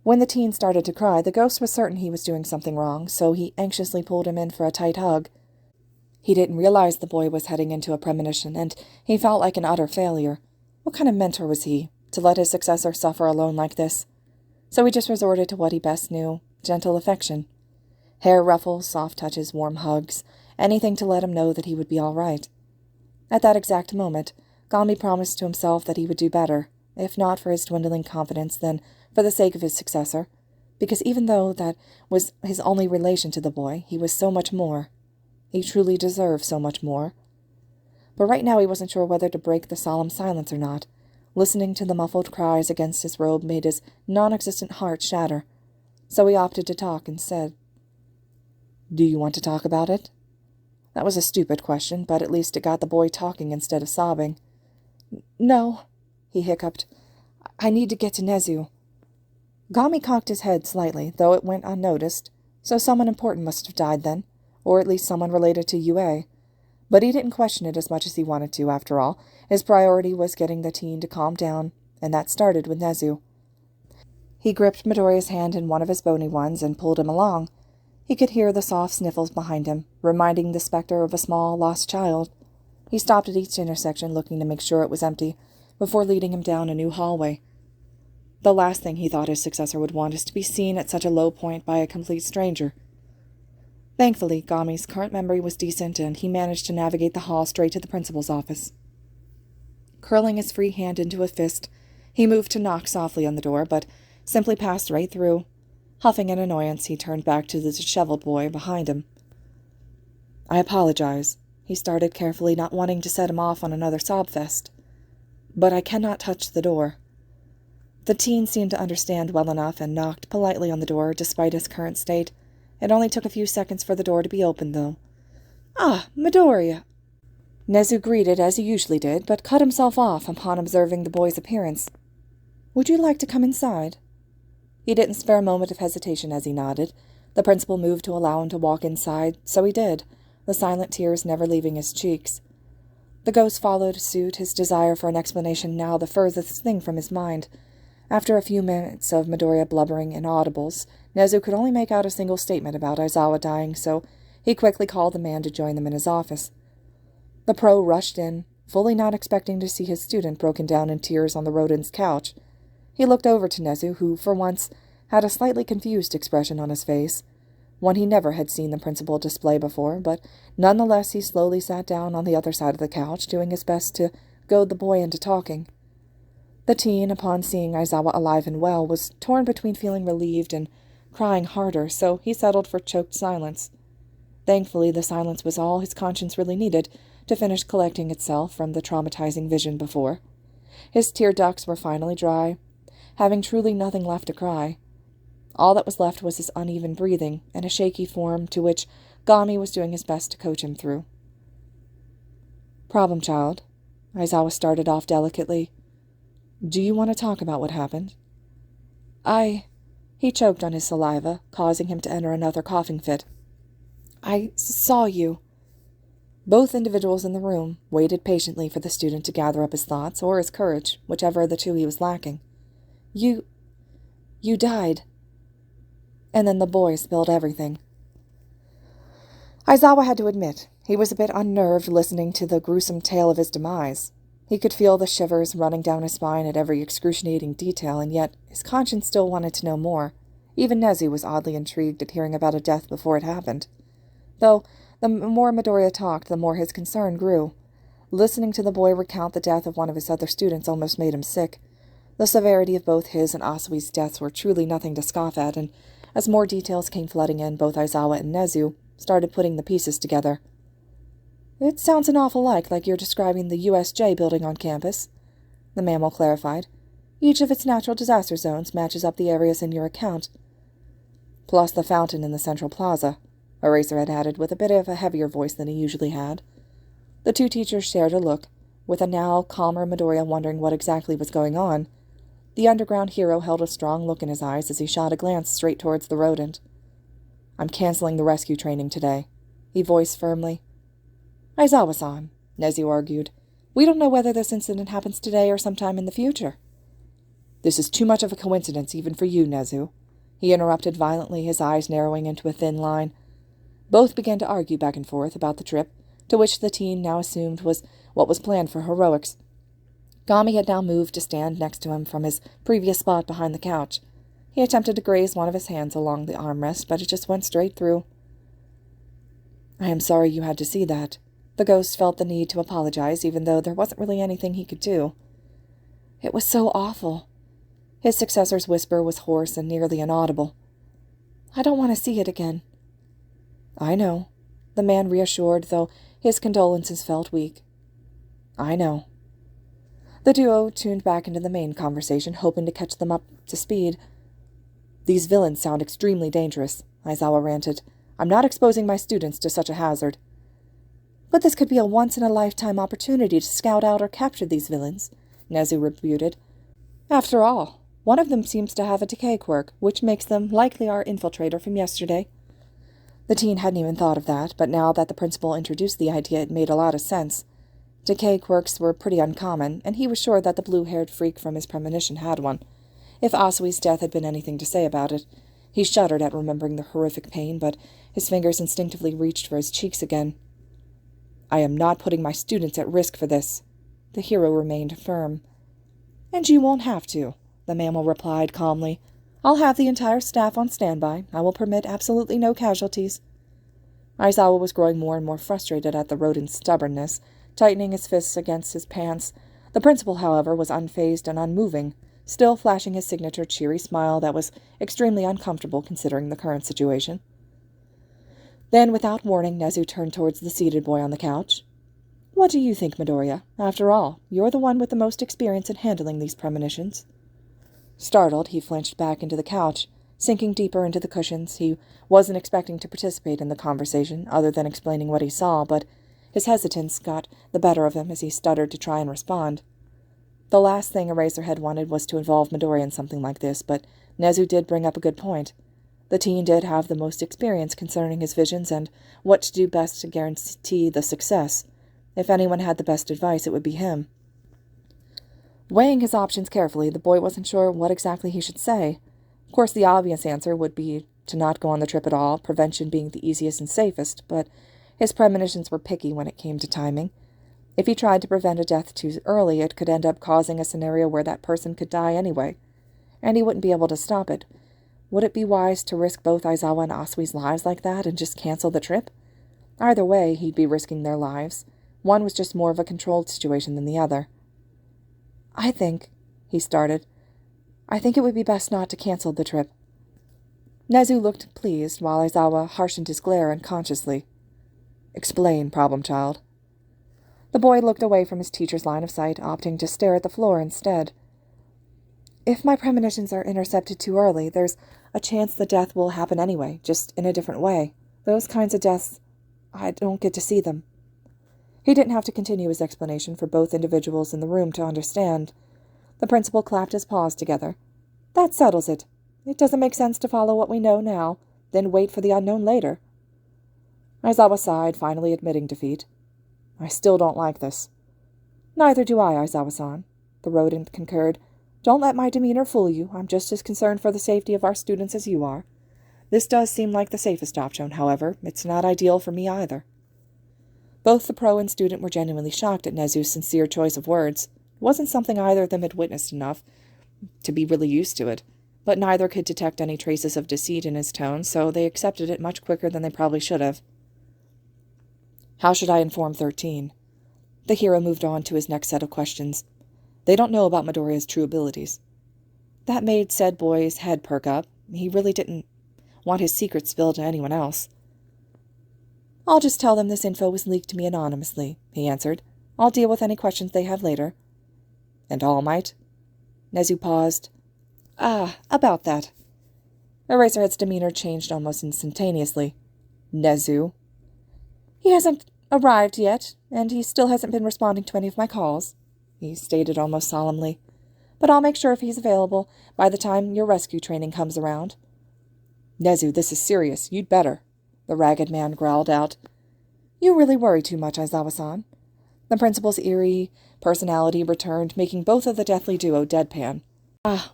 When the teen started to cry, the ghost was certain he was doing something wrong, so he anxiously pulled him in for a tight hug. He didn't realize the boy was heading into a premonition, and he felt like an utter failure. What kind of mentor was he, to let his successor suffer alone like this? So he just resorted to what he best knew, gentle affection. Hair ruffles, soft touches, warm hugs, anything to let him know that he would be all right. At that exact moment, Gami promised to himself that he would do better, if not for his dwindling confidence, then for the sake of his successor, because even though that was his only relation to the boy, he was so much more. He truly deserved so much more. But right now he wasn't sure whether to break the solemn silence or not. Listening to the muffled cries against his robe made his non-existent heart shatter. So he opted to talk and said, "Do you want to talk about it?" That was a stupid question, but at least it got the boy talking instead of sobbing. "No," he hiccuped. "I need to get to Nezu." Gami cocked his head slightly, though it went unnoticed, so someone important must have died then, or at least someone related to UA. But he didn't question it as much as he wanted to, after all. His priority was getting the teen to calm down, and that started with Nezu. He gripped Midoriya's hand in one of his bony ones and pulled him along. He could hear the soft sniffles behind him, reminding the specter of a small, lost child. He stopped at each intersection, looking to make sure it was empty, before leading him down a new hallway. The last thing he thought his successor would want is to be seen at such a low point by a complete stranger. Thankfully, Gami's current memory was decent, and he managed to navigate the hall straight to the principal's office. Curling his free hand into a fist, he moved to knock softly on the door, but simply passed right through. Huffing in annoyance, he turned back to the disheveled boy behind him. "I apologize," he started carefully, not wanting to set him off on another sob fest. "But I cannot touch the door." The teen seemed to understand well enough and knocked politely on the door, despite his current state. It only took a few seconds for the door to be opened, though. "Ah, Midoriya!" Nezu greeted as he usually did, but cut himself off upon observing the boy's appearance. "Would you like to come inside?" He didn't spare a moment of hesitation as he nodded. The principal moved to allow him to walk inside, so he did, the silent tears never leaving his cheeks. The ghost followed suit, his desire for an explanation now the furthest thing from his mind. After a few minutes of Midoriya blubbering inaudibles, Nezu could only make out a single statement about Aizawa dying, so he quickly called the man to join them in his office. The pro rushed in, fully not expecting to see his student broken down in tears on the rodent's couch. He looked over to Nezu, who, for once, had a slightly confused expression on his face, one he never had seen the principal display before, but nonetheless he slowly sat down on the other side of the couch, doing his best to goad the boy into talking. The teen, upon seeing Aizawa alive and well, was torn between feeling relieved and crying harder, so he settled for choked silence. Thankfully, the silence was all his conscience really needed to finish collecting itself from the traumatizing vision before. His tear ducts were finally dry, having truly nothing left to cry. All that was left was his uneven breathing and a shaky form to which Gami was doing his best to coach him through. "Problem child," Aizawa started off delicately. "Do you want to talk about what happened?" He choked on his saliva, causing him to enter another coughing fit. "I saw you." Both individuals in the room waited patiently for the student to gather up his thoughts or his courage, whichever of the two he was lacking. You died. And then the boy spilled everything. Aizawa had to admit he was a bit unnerved listening to the gruesome tale of his demise. He could feel the shivers running down his spine at every excruciating detail, and yet his conscience still wanted to know more. Even Nezu was oddly intrigued at hearing about a death before it happened. Though, the more Midoriya talked, the more his concern grew. Listening to the boy recount the death of one of his other students almost made him sick. The severity of both his and Asui's deaths were truly nothing to scoff at, and as more details came flooding in, both Aizawa and Nezu started putting the pieces together. "It sounds an awful like you're describing the USJ building on campus," the mammal clarified. "Each of its natural disaster zones matches up the areas in your account." "Plus the fountain in the central plaza," Eraserhead added with a bit of a heavier voice than he usually had. The two teachers shared a look, with a now calmer Midoriya wondering what exactly was going on. The underground hero held a strong look in his eyes as he shot a glance straight towards the rodent. "I'm canceling the rescue training today," he voiced firmly. "Aizawa-san," Nezu argued. "We don't know whether this incident happens today or sometime in the future." "This is too much of a coincidence even for you, Nezu," he interrupted violently, his eyes narrowing into a thin line. Both began to argue back and forth about the trip, to which the teen now assumed was what was planned for heroics. Gami had now moved to stand next to him from his previous spot behind the couch. He attempted to graze one of his hands along the armrest, but it just went straight through. "I am sorry you had to see that." The ghost felt the need to apologize, even though there wasn't really anything he could do. "It was so awful." His successor's whisper was hoarse and nearly inaudible. "I don't want to see it again." "I know," the man reassured, though his condolences felt weak. "I know." The duo tuned back into the main conversation, hoping to catch them up to speed. "These villains sound extremely dangerous," Aizawa ranted. "I'm not exposing my students to such a hazard." "But this could be a once-in-a-lifetime opportunity to scout out or capture these villains," Nezu refuted. "After all, one of them seems to have a decay quirk, which makes them likely our infiltrator from yesterday." The teen hadn't even thought of that, but now that the principal introduced the idea, it made a lot of sense. Decay quirks were pretty uncommon, and he was sure that the blue-haired freak from his premonition had one. If Asui's death had been anything to say about it, he shuddered at remembering the horrific pain, but his fingers instinctively reached for his cheeks again. "I am not putting my students at risk for this." The hero remained firm. "And you won't have to," the mammal replied calmly. "I'll have the entire staff on standby. I will permit absolutely no casualties." Aizawa was growing more and more frustrated at the rodent's stubbornness, tightening his fists against his pants. The principal, however, was unfazed and unmoving, still flashing his signature cheery smile that was extremely uncomfortable considering the current situation. Then, without warning, Nezu turned towards the seated boy on the couch. "What do you think, Midoriya? After all, you're the one with the most experience in handling these premonitions." Startled, he flinched back into the couch, sinking deeper into the cushions. He wasn't expecting to participate in the conversation, other than explaining what he saw, but his hesitance got the better of him as he stuttered to try and respond. The last thing Eraserhead wanted was to involve Midoriya in something like this, but Nezu did bring up a good point. The teen did have the most experience concerning his visions and what to do best to guarantee the success. If anyone had the best advice, it would be him. Weighing his options carefully, the boy wasn't sure what exactly he should say. Of course, the obvious answer would be to not go on the trip at all, prevention being the easiest and safest, but his premonitions were picky when it came to timing. If he tried to prevent a death too early, it could end up causing a scenario where that person could die anyway, and he wouldn't be able to stop it. Would it be wise to risk both Aizawa and Asui's lives like that and just cancel the trip? Either way, he'd be risking their lives. One was just more of a controlled situation than the other. "I think," he started, "I think it would be best not to cancel the trip." Nezu looked pleased, while Aizawa harshened his glare unconsciously. "Explain, problem child." The boy looked away from his teacher's line of sight, opting to stare at the floor instead. "If my premonitions are intercepted too early, there's a chance the death will happen anyway, just in a different way. Those kinds of deaths, I don't get to see them." He didn't have to continue his explanation for both individuals in the room to understand. The principal clapped his paws together. "That settles it. It doesn't make sense to follow what we know now, then wait for the unknown later." Aizawa sighed, finally admitting defeat. I still don't like this. Neither do I, Aizawa-san, the rodent concurred. Don't let my demeanor fool you. I'm just as concerned for the safety of our students as you are. This does seem like the safest option, however. It's not ideal for me either. Both the pro and student were genuinely shocked at Nezu's sincere choice of words. It wasn't something either of them had witnessed enough to be really used to it, but neither could detect any traces of deceit in his tone, so they accepted it much quicker than they probably should have. How should I inform 13? The hero moved on to his next set of questions. They don't know about Midoriya's true abilities. That made said boy's head perk up. He really didn't want his secret spilled to anyone else. I'll just tell them this info was leaked to me anonymously, he answered. I'll deal with any questions they have later. And All Might? Nezu paused. About that. Eraserhead's demeanor changed almost instantaneously. Nezu? He hasn't arrived yet, and he still hasn't been responding to any of my calls, he stated almost solemnly. But I'll make sure if he's available by the time your rescue training comes around. Nezu, this is serious. You'd better, the ragged man growled out. You really worry too much, Aizawa-san. The principal's eerie personality returned, making both of the deathly duo deadpan.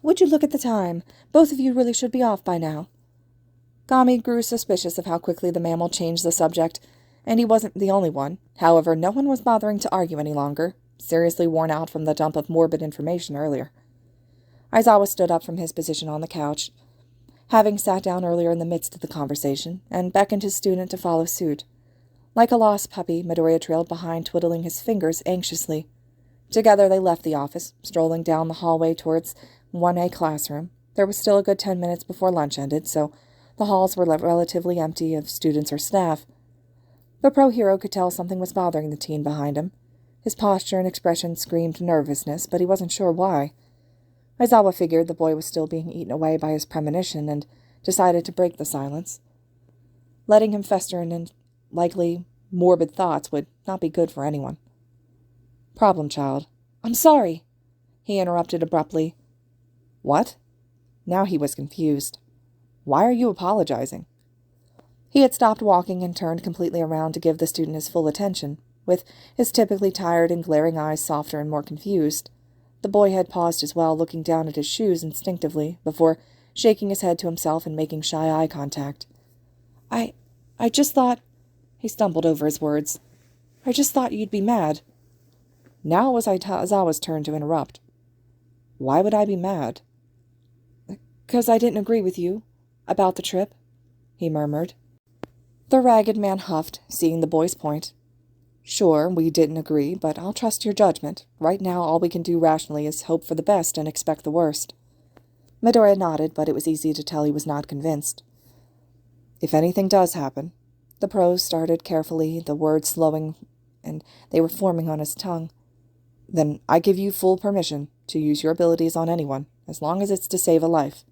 Would you look at the time? Both of you really should be off by now. Gami grew suspicious of how quickly the mammal changed the subject, and he wasn't the only one. However, no one was bothering to argue any longer, seriously worn out from the dump of morbid information earlier. Aizawa stood up from his position on the couch, having sat down earlier in the midst of the conversation, and beckoned his student to follow suit. Like a lost puppy, Midoriya trailed behind, twiddling his fingers anxiously. Together they left the office, strolling down the hallway towards 1A classroom. There was still a good 10 minutes before lunch ended, so the halls were relatively empty of students or staff. The pro-hero could tell something was bothering the teen behind him. His posture and expression screamed nervousness, but he wasn't sure why. Aizawa figured the boy was still being eaten away by his premonition and decided to break the silence. Letting him fester in likely morbid thoughts would not be good for anyone. Problem child. I'm sorry, he interrupted abruptly. What? Now he was confused. Why are you apologizing? He had stopped walking and turned completely around to give the student his full attention, with his typically tired and glaring eyes softer and more confused. The boy had paused as well, looking down at his shoes instinctively, before shaking his head to himself and making shy eye contact. I just thought... He stumbled over his words. I just thought you'd be mad. Now it was Aizawa's turn to interrupt. Why would I be mad? 'Cause I didn't agree with you about the trip, he murmured. The ragged man huffed, seeing the boy's point. Sure, we didn't agree, but I'll trust your judgment. Right now all we can do rationally is hope for the best and expect the worst. Midoriya nodded, but it was easy to tell he was not convinced. If anything does happen, the prose started carefully, the words slowing, and they were forming on his tongue. Then I give you full permission to use your abilities on anyone, as long as it's to save a life.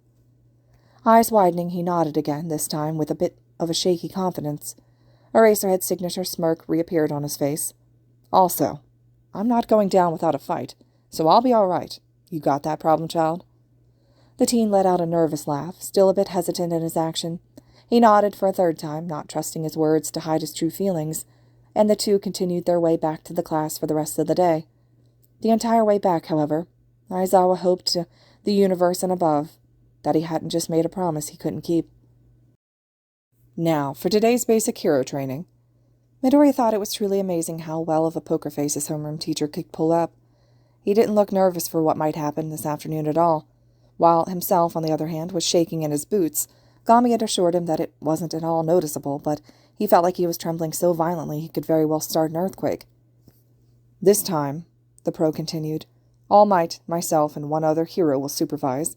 Eyes widening, he nodded again, this time with a bit of a shaky confidence. Eraserhead's signature smirk reappeared on his face. Also, I'm not going down without a fight, so I'll be all right. You got that problem, child? The teen let out a nervous laugh, still a bit hesitant in his action. He nodded for a third time, not trusting his words to hide his true feelings, and the two continued their way back to the class for the rest of the day. The entire way back, however, Aizawa hoped to the universe and above that he hadn't just made a promise he couldn't keep. Now, for today's basic hero training. Midoriya thought it was truly amazing how well of a poker face his homeroom teacher could pull up. He didn't look nervous for what might happen this afternoon at all. While himself, on the other hand, was shaking in his boots, Gami had assured him that it wasn't at all noticeable, but he felt like he was trembling so violently he could very well start an earthquake. This time, the pro continued, All Might, myself, and one other hero will supervise.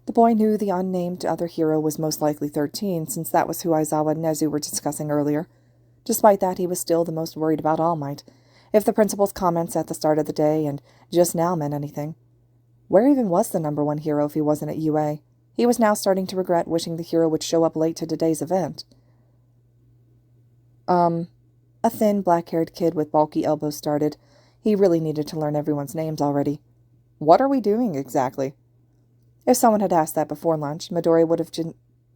The boy knew the unnamed other hero was most likely 13, since that was who Aizawa and Nezu were discussing earlier. Despite that, he was still the most worried about All Might, if the principal's comments at the start of the day and just now meant anything. Where even was the number one hero if he wasn't at UA? He was now starting to regret wishing the hero would show up late to today's event. A thin, black-haired kid with bulky elbows started. He really needed to learn everyone's names already. What are we doing exactly? If someone had asked that before lunch, Midoriya would have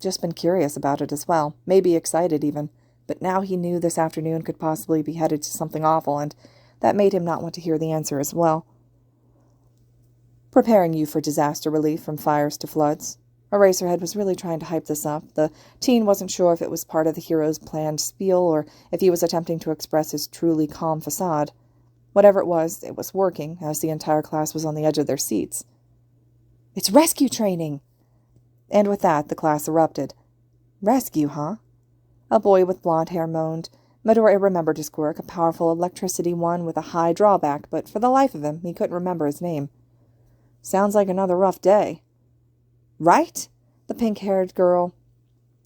just been curious about it as well, maybe excited even, but now he knew this afternoon could possibly be headed to something awful, and that made him not want to hear the answer as well. Preparing you for disaster relief from fires to floods. Eraserhead was really trying to hype this up. The teen wasn't sure if it was part of the hero's planned spiel or if he was attempting to express his truly calm facade. Whatever it was working, as the entire class was on the edge of their seats. "It's rescue training!" And with that, the class erupted. "Rescue, huh?" A boy with blonde hair moaned. Midoriya remembered his quirk, a powerful electricity one with a high drawback, but for the life of him, he couldn't remember his name. "Sounds like another rough day." "Right?" the pink-haired girl,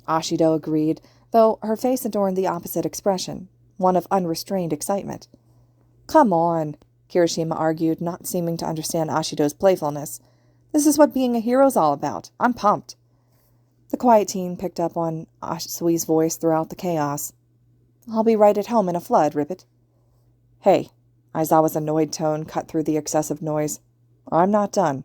Ashido, agreed, though her face adorned the opposite expression, one of unrestrained excitement. "Come on," Kirishima argued, not seeming to understand Ashido's playfulness. "This is what being a hero's all about. I'm pumped." The quiet teen picked up on Asui's voice throughout the chaos. "I'll be right at home in a flood, Ribbit." "Hey," Aizawa's annoyed tone cut through the excessive noise. "I'm not done."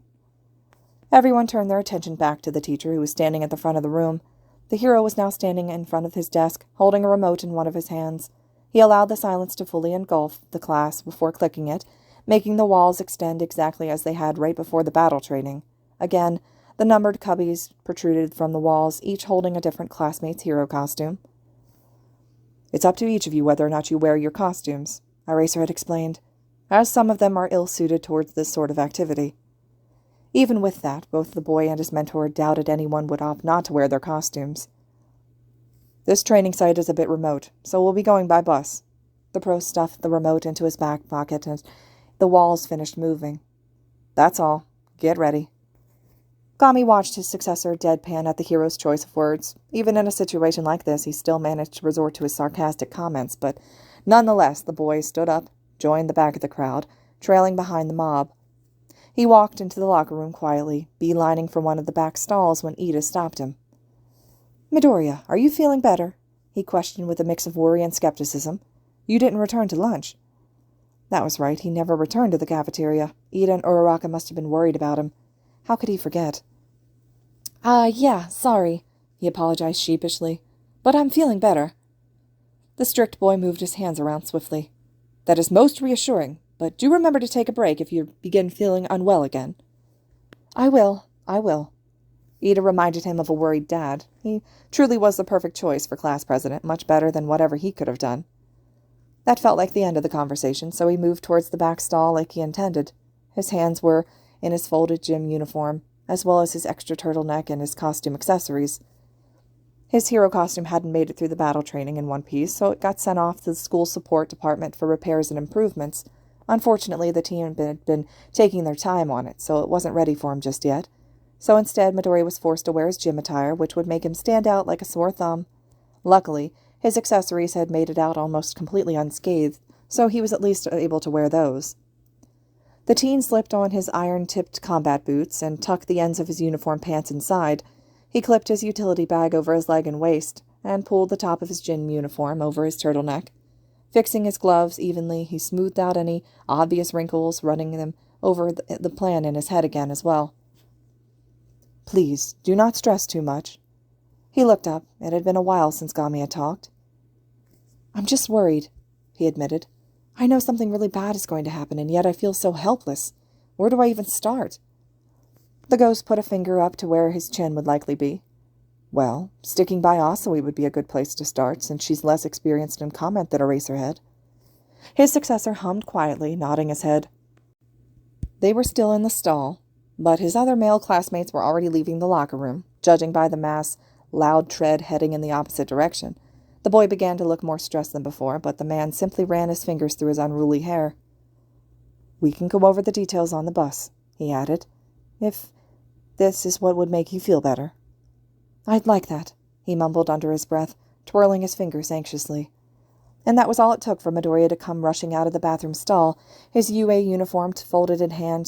Everyone turned their attention back to the teacher, who was standing at the front of the room. The hero was now standing in front of his desk, holding a remote in one of his hands. He allowed the silence to fully engulf the class before clicking it, making the walls extend exactly as they had right before the battle training. Again, the numbered cubbies protruded from the walls, each holding a different classmate's hero costume. "It's up to each of you whether or not you wear your costumes," Eraserhead explained, "as some of them are ill-suited towards this sort of activity." Even with that, both the boy and his mentor doubted anyone would opt not to wear their costumes. "This training site is a bit remote, so we'll be going by bus." The pro stuffed the remote into his back pocket, and the walls finished moving. "That's all. Get ready." Gami watched his successor deadpan at the hero's choice of words. Even in a situation like this, he still managed to resort to his sarcastic comments, but nonetheless the boy stood up, joined the back of the crowd, trailing behind the mob. He walked into the locker room quietly, beelining for one of the back stalls when Ida stopped him. "Midoriya, are you feeling better?" he questioned with a mix of worry and skepticism. "You didn't return to lunch." That was right, he never returned to the cafeteria. Ida and Uraraka must have been worried about him. How could he forget? Yeah, sorry," he apologized sheepishly. "But I'm feeling better." The strict boy moved his hands around swiftly. "That is most reassuring, but do remember to take a break if you begin feeling unwell again." I will. Ida reminded him of a worried dad. He truly was the perfect choice for class president, much better than whatever he could have done. That felt like the end of the conversation, so he moved towards the back stall like he intended. His hands were in his folded gym uniform, as well as his extra turtleneck and his costume accessories. His hero costume hadn't made it through the battle training in one piece, so it got sent off to the school support department for repairs and improvements. Unfortunately, the team had been taking their time on it, so it wasn't ready for him just yet. So instead, Midoriya was forced to wear his gym attire, which would make him stand out like a sore thumb. Luckily, his accessories had made it out almost completely unscathed, so he was at least able to wear those. The teen slipped on his iron-tipped combat boots and tucked the ends of his uniform pants inside. He clipped his utility bag over his leg and waist, and pulled the top of his gym uniform over his turtleneck. Fixing his gloves evenly, he smoothed out any obvious wrinkles, running them over the plan in his head again as well. "Please, do not stress too much." He looked up. It had been a while since Gami had talked. "I'm just worried," he admitted. "I know something really bad is going to happen, and yet I feel so helpless. Where do I even start?" The ghost put a finger up to where his chin would likely be. "Well, sticking by Asui would be a good place to start, since she's less experienced in combat than Eraserhead." His successor hummed quietly, nodding his head. They were still in the stall, but his other male classmates were already leaving the locker room, judging by the mass, loud tread heading in the opposite direction. The boy began to look more stressed than before, but the man simply ran his fingers through his unruly hair. "We can go over the details on the bus," he added, "if this is what would make you feel better." "I'd like that," he mumbled under his breath, twirling his fingers anxiously. And that was all it took for Midoriya to come rushing out of the bathroom stall, his UA uniform folded in hand,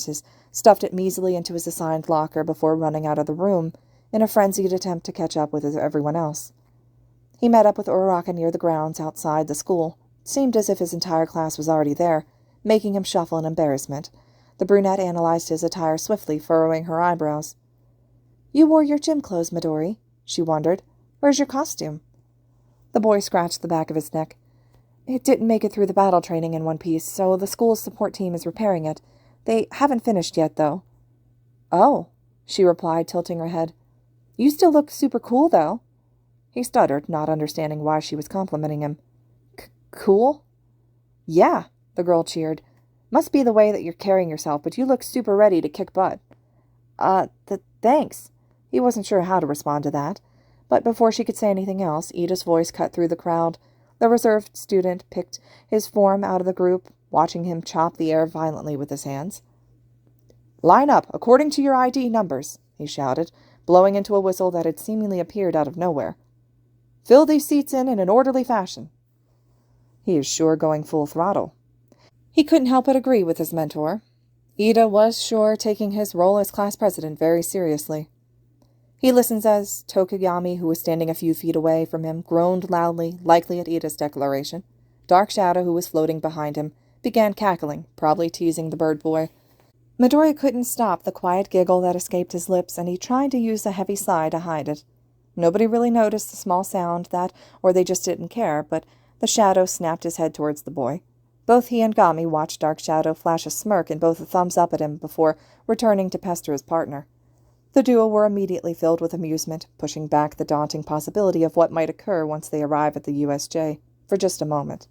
stuffed it measly into his assigned locker before running out of the room, in a frenzied attempt to catch up with everyone else. He met up with Uraraka near the grounds outside the school. It seemed as if his entire class was already there, making him shuffle in embarrassment. The brunette analyzed his attire swiftly, furrowing her eyebrows. "You wore your gym clothes, Midori," she wondered. "Where's your costume?" The boy scratched the back of his neck. It didn't make it through the battle training in one piece, so the school's support team is repairing it. They haven't finished yet, though. Oh, she replied, tilting her head. You still look super cool, though. He stuttered, not understanding why she was complimenting him. Cool? Yeah, the girl cheered. Must be the way that you're carrying yourself, but you look super ready to kick butt. Thanks. He wasn't sure how to respond to that. But before she could say anything else, Ida's voice cut through the crowd. The reserved student picked his form out of the group, watching him chop the air violently with his hands. Line up, according to your ID numbers, he shouted, blowing into a whistle that had seemingly appeared out of nowhere. Fill these seats in an orderly fashion. He is sure going full throttle. He couldn't help but agree with his mentor. Ida was sure taking his role as class president very seriously. He listened as Tokuyami, who was standing a few feet away from him, groaned loudly, likely at Ida's declaration. Dark Shadow, who was floating behind him, began cackling, probably teasing the bird boy. Midoriya couldn't stop the quiet giggle that escaped his lips, and he tried to use a heavy sigh to hide it. Nobody really noticed the small sound that, or they just didn't care, but the shadow snapped his head towards the boy. Both he and Gami watched Dark Shadow flash a smirk and both a thumbs up at him before returning to pester his partner. The duo were immediately filled with amusement, pushing back the daunting possibility of what might occur once they arrive at the USJ, for just a moment.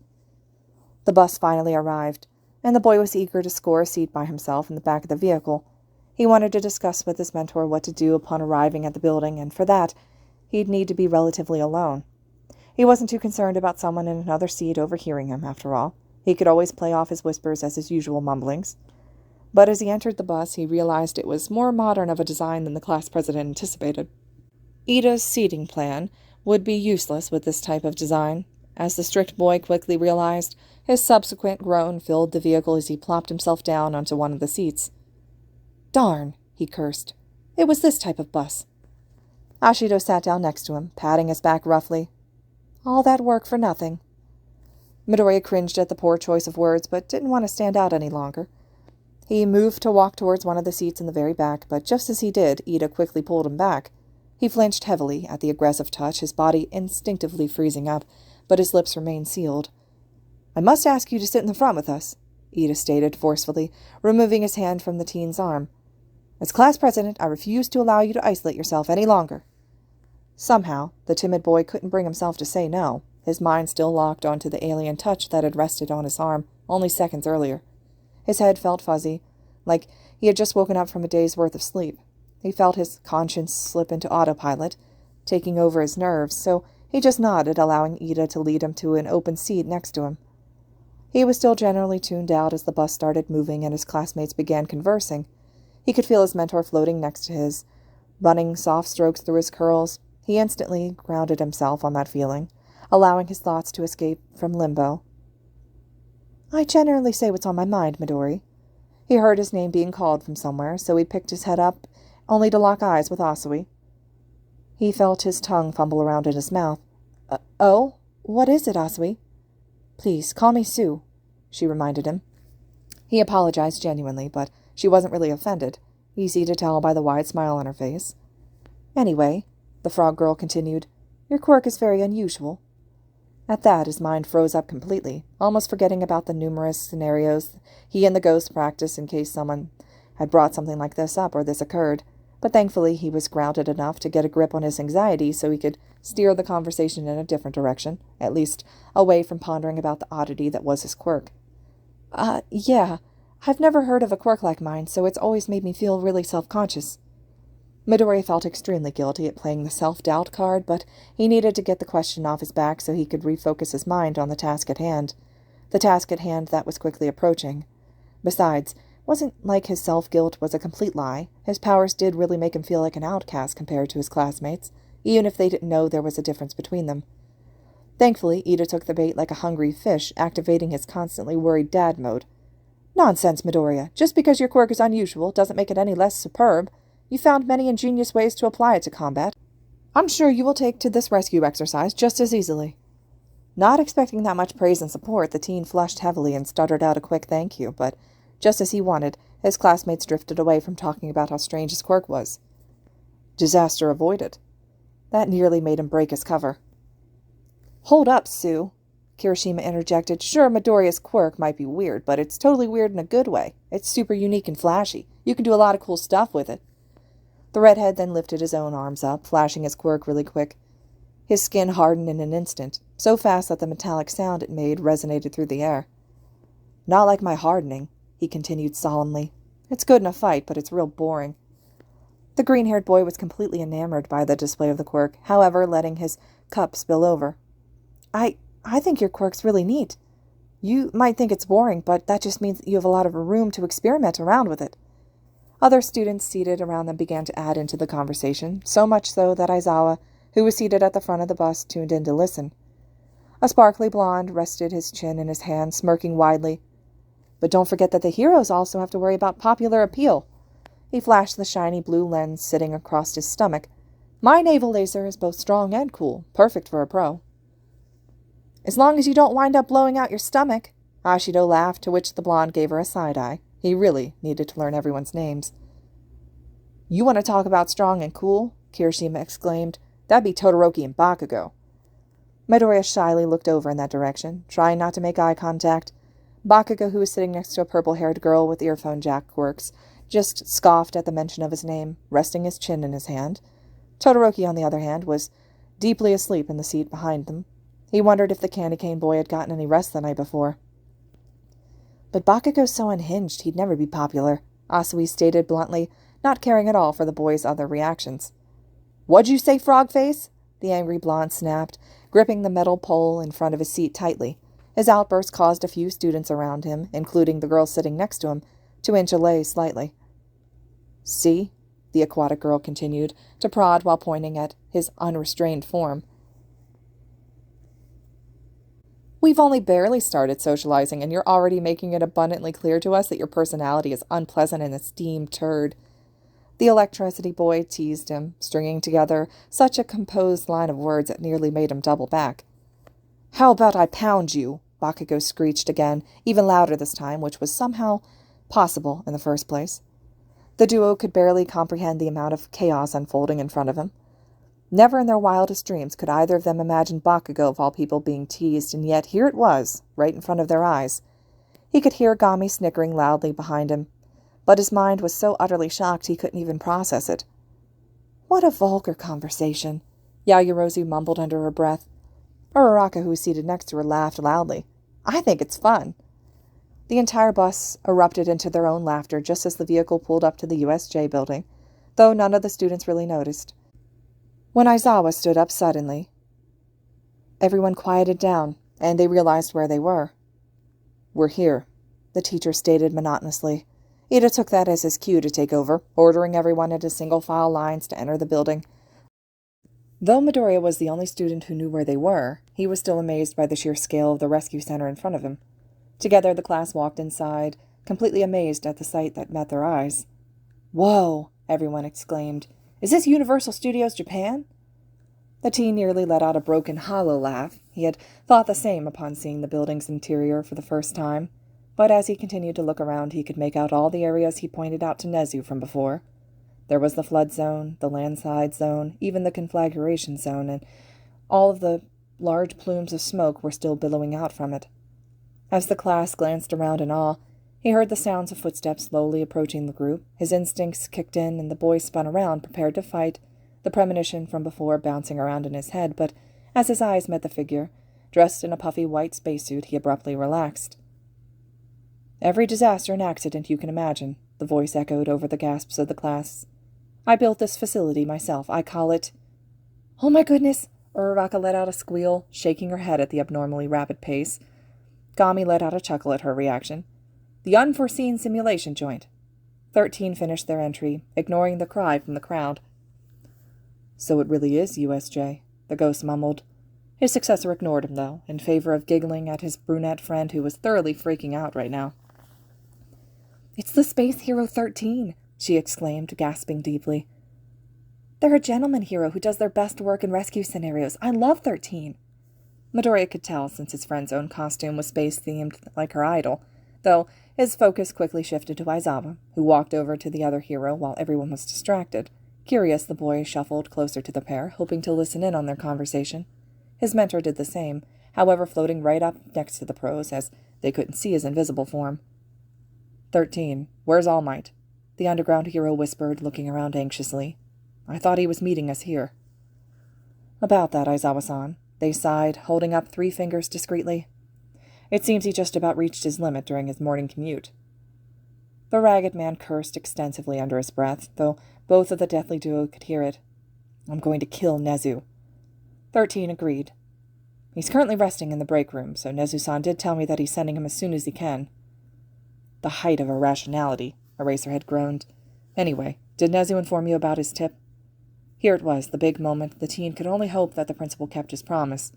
The bus finally arrived, and the boy was eager to score a seat by himself in the back of the vehicle. He wanted to discuss with his mentor what to do upon arriving at the building, and for that, he'd need to be relatively alone. He wasn't too concerned about someone in another seat overhearing him, after all. He could always play off his whispers as his usual mumblings. But as he entered the bus, he realized it was more modern of a design than the class president anticipated. Ida's seating plan would be useless with this type of design. As the strict boy quickly realized, his subsequent groan filled the vehicle as he plopped himself down onto one of the seats. Darn, he cursed. It was this type of bus. Ashido sat down next to him, patting his back roughly. All that work for nothing. Midoriya cringed at the poor choice of words, but didn't want to stand out any longer. He moved to walk towards one of the seats in the very back, but just as he did, Ida quickly pulled him back. He flinched heavily at the aggressive touch, his body instinctively freezing up, but his lips remained sealed. I must ask you to sit in the front with us, Ida stated forcefully, removing his hand from the teen's arm. As class president, I refuse to allow you to isolate yourself any longer. Somehow, the timid boy couldn't bring himself to say no, his mind still locked onto the alien touch that had rested on his arm only seconds earlier. His head felt fuzzy, like he had just woken up from a day's worth of sleep. He felt his conscience slip into autopilot, taking over his nerves, so he just nodded, allowing Ida to lead him to an open seat next to him. He was still generally tuned out as the bus started moving and his classmates began conversing. He could feel his mentor floating next to his, running soft strokes through his curls. He instantly grounded himself on that feeling, allowing his thoughts to escape from limbo. I generally say what's on my mind, Midori. He heard his name being called from somewhere, so he picked his head up, only to lock eyes with Asui. He felt his tongue fumble around in his mouth. Oh? What is it, Asui? Please, call me Sue, she reminded him. He apologized genuinely, but she wasn't really offended, easy to tell by the wide smile on her face. Anyway, the frog girl continued, your quirk is very unusual. At that, his mind froze up completely, almost forgetting about the numerous scenarios he and the ghost practiced in case someone had brought something like this up or this occurred. But thankfully he was grounded enough to get a grip on his anxiety so he could steer the conversation in a different direction, at least away from pondering about the oddity that was his quirk. Yeah, I've never heard of a quirk like mine, so it's always made me feel really self-conscious. Midori felt extremely guilty at playing the self-doubt card, but he needed to get the question off his back so he could refocus his mind on the task at hand. The task at hand that was quickly approaching. Besides, it wasn't like his self-guilt was a complete lie. His powers did really make him feel like an outcast compared to his classmates, even if they didn't know there was a difference between them. Thankfully, Ida took the bait like a hungry fish, activating his constantly worried dad mode. Nonsense, Midoriya. Just because your quirk is unusual doesn't make it any less superb. You found many ingenious ways to apply it to combat. I'm sure you will take to this rescue exercise just as easily. Not expecting that much praise and support, the teen flushed heavily and stuttered out a quick thank you, but just as he wanted, his classmates drifted away from talking about how strange his quirk was. Disaster avoided. That nearly made him break his cover. Hold up, Sue, Kirishima interjected. Sure, Midoriya's quirk might be weird, but it's totally weird in a good way. It's super unique and flashy. You can do a lot of cool stuff with it. The redhead then lifted his own arms up, flashing his quirk really quick. His skin hardened in an instant, so fast that the metallic sound it made resonated through the air. Not like my hardening, he continued solemnly. It's good in a fight, but it's real boring. The green-haired boy was completely enamored by the display of the quirk, however, letting his cup spill over. I think your quirk's really neat. You might think it's boring, but that just means you have a lot of room to experiment around with it. Other students seated around them began to add into the conversation, so much so that Aizawa, who was seated at the front of the bus, tuned in to listen. A sparkly blonde rested his chin in his hand, smirking widely. But don't forget that the heroes also have to worry about popular appeal. He flashed the shiny blue lens sitting across his stomach. My navel laser is both strong and cool, perfect for a pro. As long as you don't wind up blowing out your stomach, Ashido laughed, to which the blonde gave her a side-eye. He really needed to learn everyone's names. You want to talk about strong and cool? Kirishima exclaimed. That'd be Todoroki and Bakugo. Midoriya shyly looked over in that direction, trying not to make eye contact. Bakugo, who was sitting next to a purple-haired girl with earphone jack quirks, just scoffed at the mention of his name, resting his chin in his hand. Todoroki, on the other hand, was deeply asleep in the seat behind them. He wondered if the candy cane boy had gotten any rest the night before. But Bakugo's so unhinged he'd never be popular, Asui stated bluntly, not caring at all for the boy's other reactions. What'd you say, frog-face? The angry blonde snapped, gripping the metal pole in front of his seat tightly. His outburst caused a few students around him, including the girl sitting next to him, to inch away slightly. See? The aquatic girl continued, to prod while pointing at his unrestrained form. We've only barely started socializing, and you're already making it abundantly clear to us that your personality is unpleasant and a steam turd. The electricity boy teased him, stringing together such a composed line of words that nearly made him double back. How about I pound you? Bakugo screeched again, even louder this time, which was somehow possible in the first place. The duo could barely comprehend the amount of chaos unfolding in front of him. Never in their wildest dreams could either of them imagine Bakugo of all people being teased, and yet here it was, right in front of their eyes. He could hear Gami snickering loudly behind him, but his mind was so utterly shocked he couldn't even process it. What a vulgar conversation, Yaoyorozu mumbled under her breath. Uraraka, who was seated next to her, laughed loudly. I think it's fun. The entire bus erupted into their own laughter just as the vehicle pulled up to the USJ building, though none of the students really noticed. When Aizawa stood up suddenly, everyone quieted down, and they realized where they were. We're here, the teacher stated monotonously. Ida took that as his cue to take over, ordering everyone into single-file lines to enter the building. Though Midoriya was the only student who knew where they were, he was still amazed by the sheer scale of the rescue center in front of him. Together the class walked inside, completely amazed at the sight that met their eyes. Whoa! Everyone exclaimed. Is this Universal Studios Japan? The teen nearly let out a broken, hollow laugh. He had thought the same upon seeing the building's interior for the first time, but as he continued to look around he could make out all the areas he pointed out to Nezu from before. There was the flood zone, the landslide zone, even the conflagration zone, and all of the large plumes of smoke were still billowing out from it. As the class glanced around in awe, he heard the sounds of footsteps slowly approaching the group. His instincts kicked in, and the boy spun around, prepared to fight, the premonition from before bouncing around in his head, but as his eyes met the figure, dressed in a puffy white spacesuit, he abruptly relaxed. Every disaster and accident you can imagine, the voice echoed over the gasps of the class. I built this facility myself. I call it... Oh my goodness! Uraraka let out a squeal, shaking her head at the abnormally rapid pace. Gami let out a chuckle at her reaction. The unforeseen simulation joint. 13 finished their entry, ignoring the cry from the crowd. So it really is USJ, the ghost mumbled. His successor ignored him, though, in favor of giggling at his brunette friend who was thoroughly freaking out right now. It's the Space Hero 13, she exclaimed, gasping deeply. They're a gentleman hero who does their best work in rescue scenarios. I love 13. Midoriya could tell, since his friend's own costume was space-themed like her idol, though his focus quickly shifted to Aizawa, who walked over to the other hero while everyone was distracted. Curious, the boy shuffled closer to the pair, hoping to listen in on their conversation. His mentor did the same, however floating right up next to the pros as they couldn't see his invisible form. 13. Where's All Might? The underground hero whispered, looking around anxiously. I thought he was meeting us here. About that, Aizawa-san. They sighed, holding up 3 fingers discreetly. It seems he just about reached his limit during his morning commute. The ragged man cursed extensively under his breath, though both of the deathly duo could hear it. I'm going to kill Nezu. 13 agreed. He's currently resting in the break room, so Nezu-san did tell me that he's sending him as soon as he can. The height of irrationality, Eraserhead groaned. Anyway, did Nezu inform you about his tip? Here it was, the big moment. The teen could only hope that the principal kept his promise.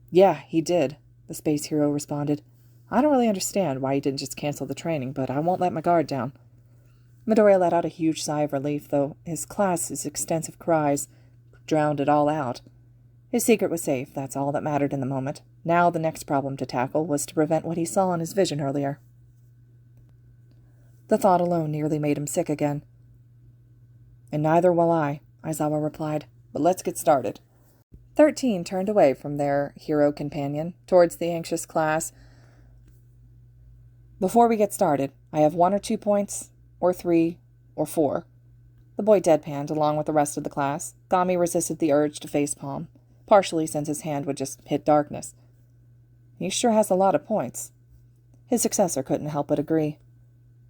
Yeah, he did, the space hero responded. I don't really understand why he didn't just cancel the training, but I won't let my guard down. Midoriya let out a huge sigh of relief, though his class's extensive cries drowned it all out. His secret was safe, that's all that mattered in the moment. Now the next problem to tackle was to prevent what he saw in his vision earlier. The thought alone nearly made him sick again. And neither will I, Aizawa replied, but let's get started. 13 turned away from their hero companion, towards the anxious class. Before we get started, I have 1 or 2 points, or 3, or 4. The boy deadpanned along with the rest of the class. Gami resisted the urge to facepalm, partially since his hand would just hit darkness. He sure has a lot of points. His successor couldn't help but agree.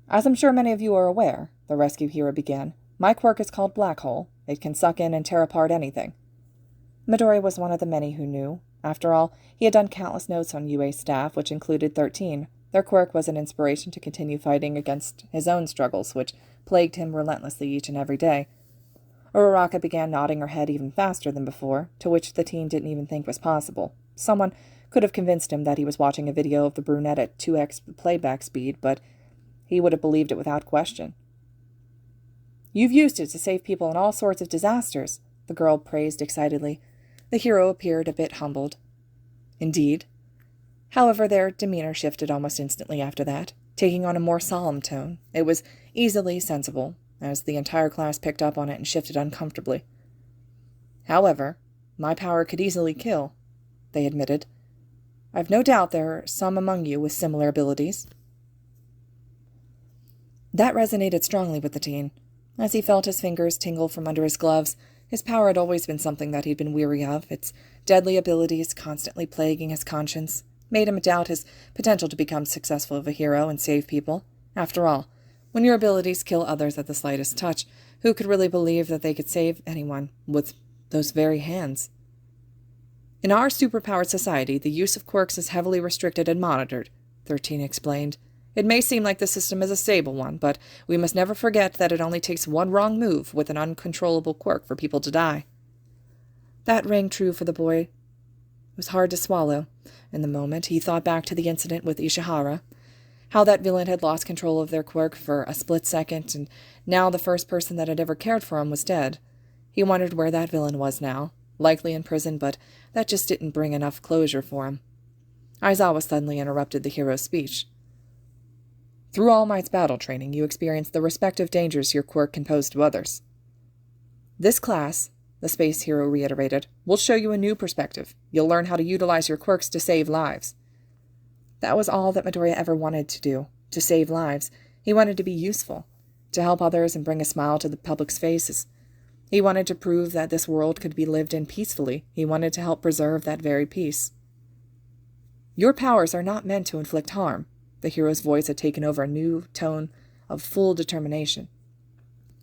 As I'm sure many of you are aware, the rescue hero began, my quirk is called Black Hole. It can suck in and tear apart anything. Midori was one of the many who knew. After all, he had done countless notes on UA's staff, which included 13. Their quirk was an inspiration to continue fighting against his own struggles, which plagued him relentlessly each and every day. Uraraka began nodding her head even faster than before, to which the teen didn't even think was possible. Someone could have convinced him that he was watching a video of the brunette at 2x playback speed, but he would have believed it without question. You've used it to save people in all sorts of disasters, the girl praised excitedly. The hero appeared a bit humbled. Indeed. However, their demeanor shifted almost instantly after that, taking on a more solemn tone. It was easily sensible, as the entire class picked up on it and shifted uncomfortably. However, my power could easily kill, they admitted. I've no doubt there are some among you with similar abilities. That resonated strongly with the teen. As he felt his fingers tingle from under his gloves, his power had always been something that he'd been weary of. Its deadly abilities, constantly plaguing his conscience, made him doubt his potential to become successful of a hero and save people. After all, when your abilities kill others at the slightest touch, who could really believe that they could save anyone with those very hands? In our superpowered society, the use of quirks is heavily restricted and monitored, 13 explained. It may seem like the system is a stable one, but we must never forget that it only takes one wrong move with an uncontrollable quirk for people to die. That rang true for the boy. It was hard to swallow. In the moment, he thought back to the incident with Ishihara, how that villain had lost control of their quirk for a split second, and now the first person that had ever cared for him was dead. He wondered where that villain was now, likely in prison, but that just didn't bring enough closure for him. Aizawa suddenly interrupted the hero's speech. Through All Might's battle training, you experience the respective dangers your quirk can pose to others. This class, the space hero reiterated, will show you a new perspective. You'll learn how to utilize your quirks to save lives. That was all that Midoriya ever wanted to do, to save lives. He wanted to be useful, to help others and bring a smile to the public's faces. He wanted to prove that this world could be lived in peacefully. He wanted to help preserve that very peace. Your powers are not meant to inflict harm. The hero's voice had taken over a new tone of full determination.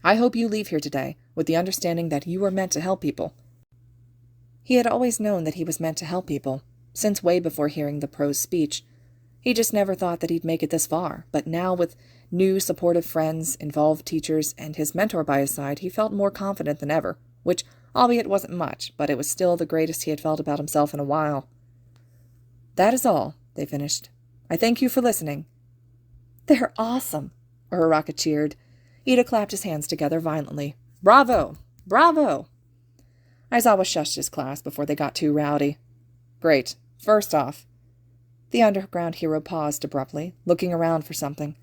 I hope you leave here today with the understanding that you are meant to help people. He had always known that he was meant to help people, since way before hearing the pro's speech. He just never thought that he'd make it this far, but now with new supportive friends, involved teachers, and his mentor by his side, he felt more confident than ever, which, albeit wasn't much, but it was still the greatest he had felt about himself in a while. That is all, they finished. I thank you for listening. They're awesome, Uraraka cheered. Ida clapped his hands together violently. Bravo! Bravo! Aizawa shushed his class before they got too rowdy. Great. First off. The underground hero paused abruptly, looking around for something.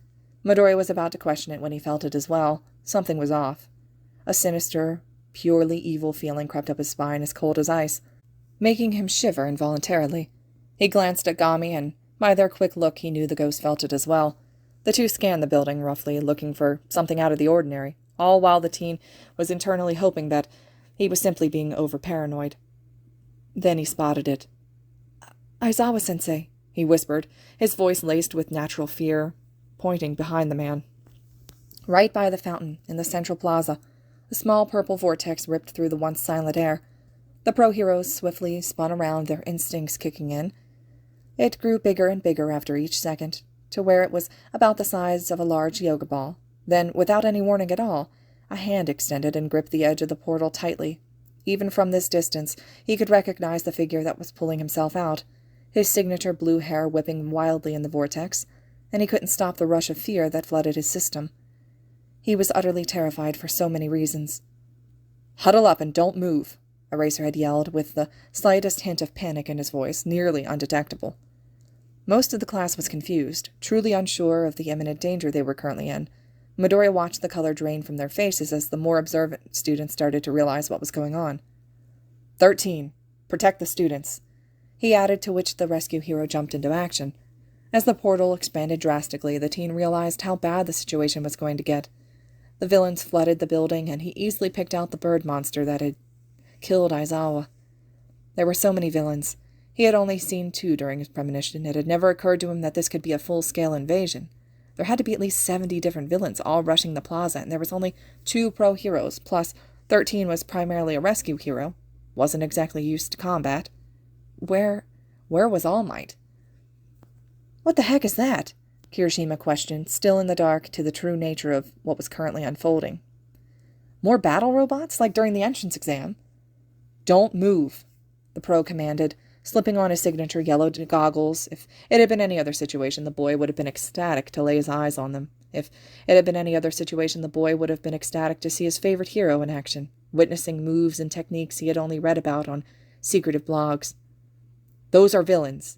Midori was about to question it when he felt it as well. Something was off. A sinister, purely evil feeling crept up his spine, as cold as ice. making him shiver involuntarily. He glanced at Gami, and by their quick look he knew the ghost felt it as well. The two scanned the building roughly, looking for something out of the ordinary, all while the teen was internally hoping that he was simply being over-paranoid. Then he spotted it. "Aizawa-sensei," he whispered, his voice laced with natural fear, pointing behind the man. Right by the fountain, in the central plaza, a small purple vortex ripped through the once silent air. The pro-heroes swiftly spun around, their instincts kicking in. It grew bigger and bigger after each second, to where it was about the size of a large yoga ball. Then, without any warning at all, a hand extended and gripped the edge of the portal tightly. Even from this distance, he could recognize the figure that was pulling himself out, his signature blue hair whipping wildly in the vortex, and he couldn't stop the rush of fear that flooded his system. He was utterly terrified for so many reasons. "Huddle up and don't move," Eraserhead yelled, with the slightest hint of panic in his voice, nearly undetectable. Most of the class was confused, truly unsure of the imminent danger they were currently in. Midoriya watched the color drain from their faces as the more observant students started to realize what was going on. 13. Protect the students," he added, to which the rescue hero jumped into action. As the portal expanded drastically, the teen realized how bad the situation was going to get. The villains flooded the building, and he easily picked out the bird monster that had killed Aizawa. There were so many villains. He had only seen 2 during his premonition. It had never occurred to him that this could be a full-scale invasion. There had to be at least 70 different villains all rushing the plaza, and there was only 2 pro-heroes, plus 13 was primarily a rescue hero. Wasn't exactly used to combat. Where was All Might? "What the heck is that?" Kirishima questioned, still in the dark to the true nature of what was currently unfolding. "More battle robots, like during the entrance exam?" "Don't move," the pro commanded, slipping on his signature yellow goggles. If it had been any other situation, the boy would have been ecstatic to lay his eyes on them. If it had been any other situation, the boy would have been ecstatic to see his favorite hero in action, witnessing moves and techniques he had only read about on secretive blogs. "Those are villains."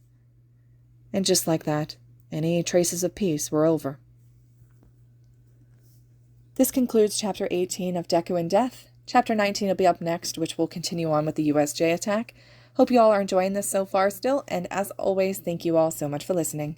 And just like that, any traces of peace were over. This concludes Chapter 18 of Deku and Death. Chapter 19 will be up next, which will continue on with the USJ attack. Hope you all are enjoying this so far still, and as always, thank you all so much for listening.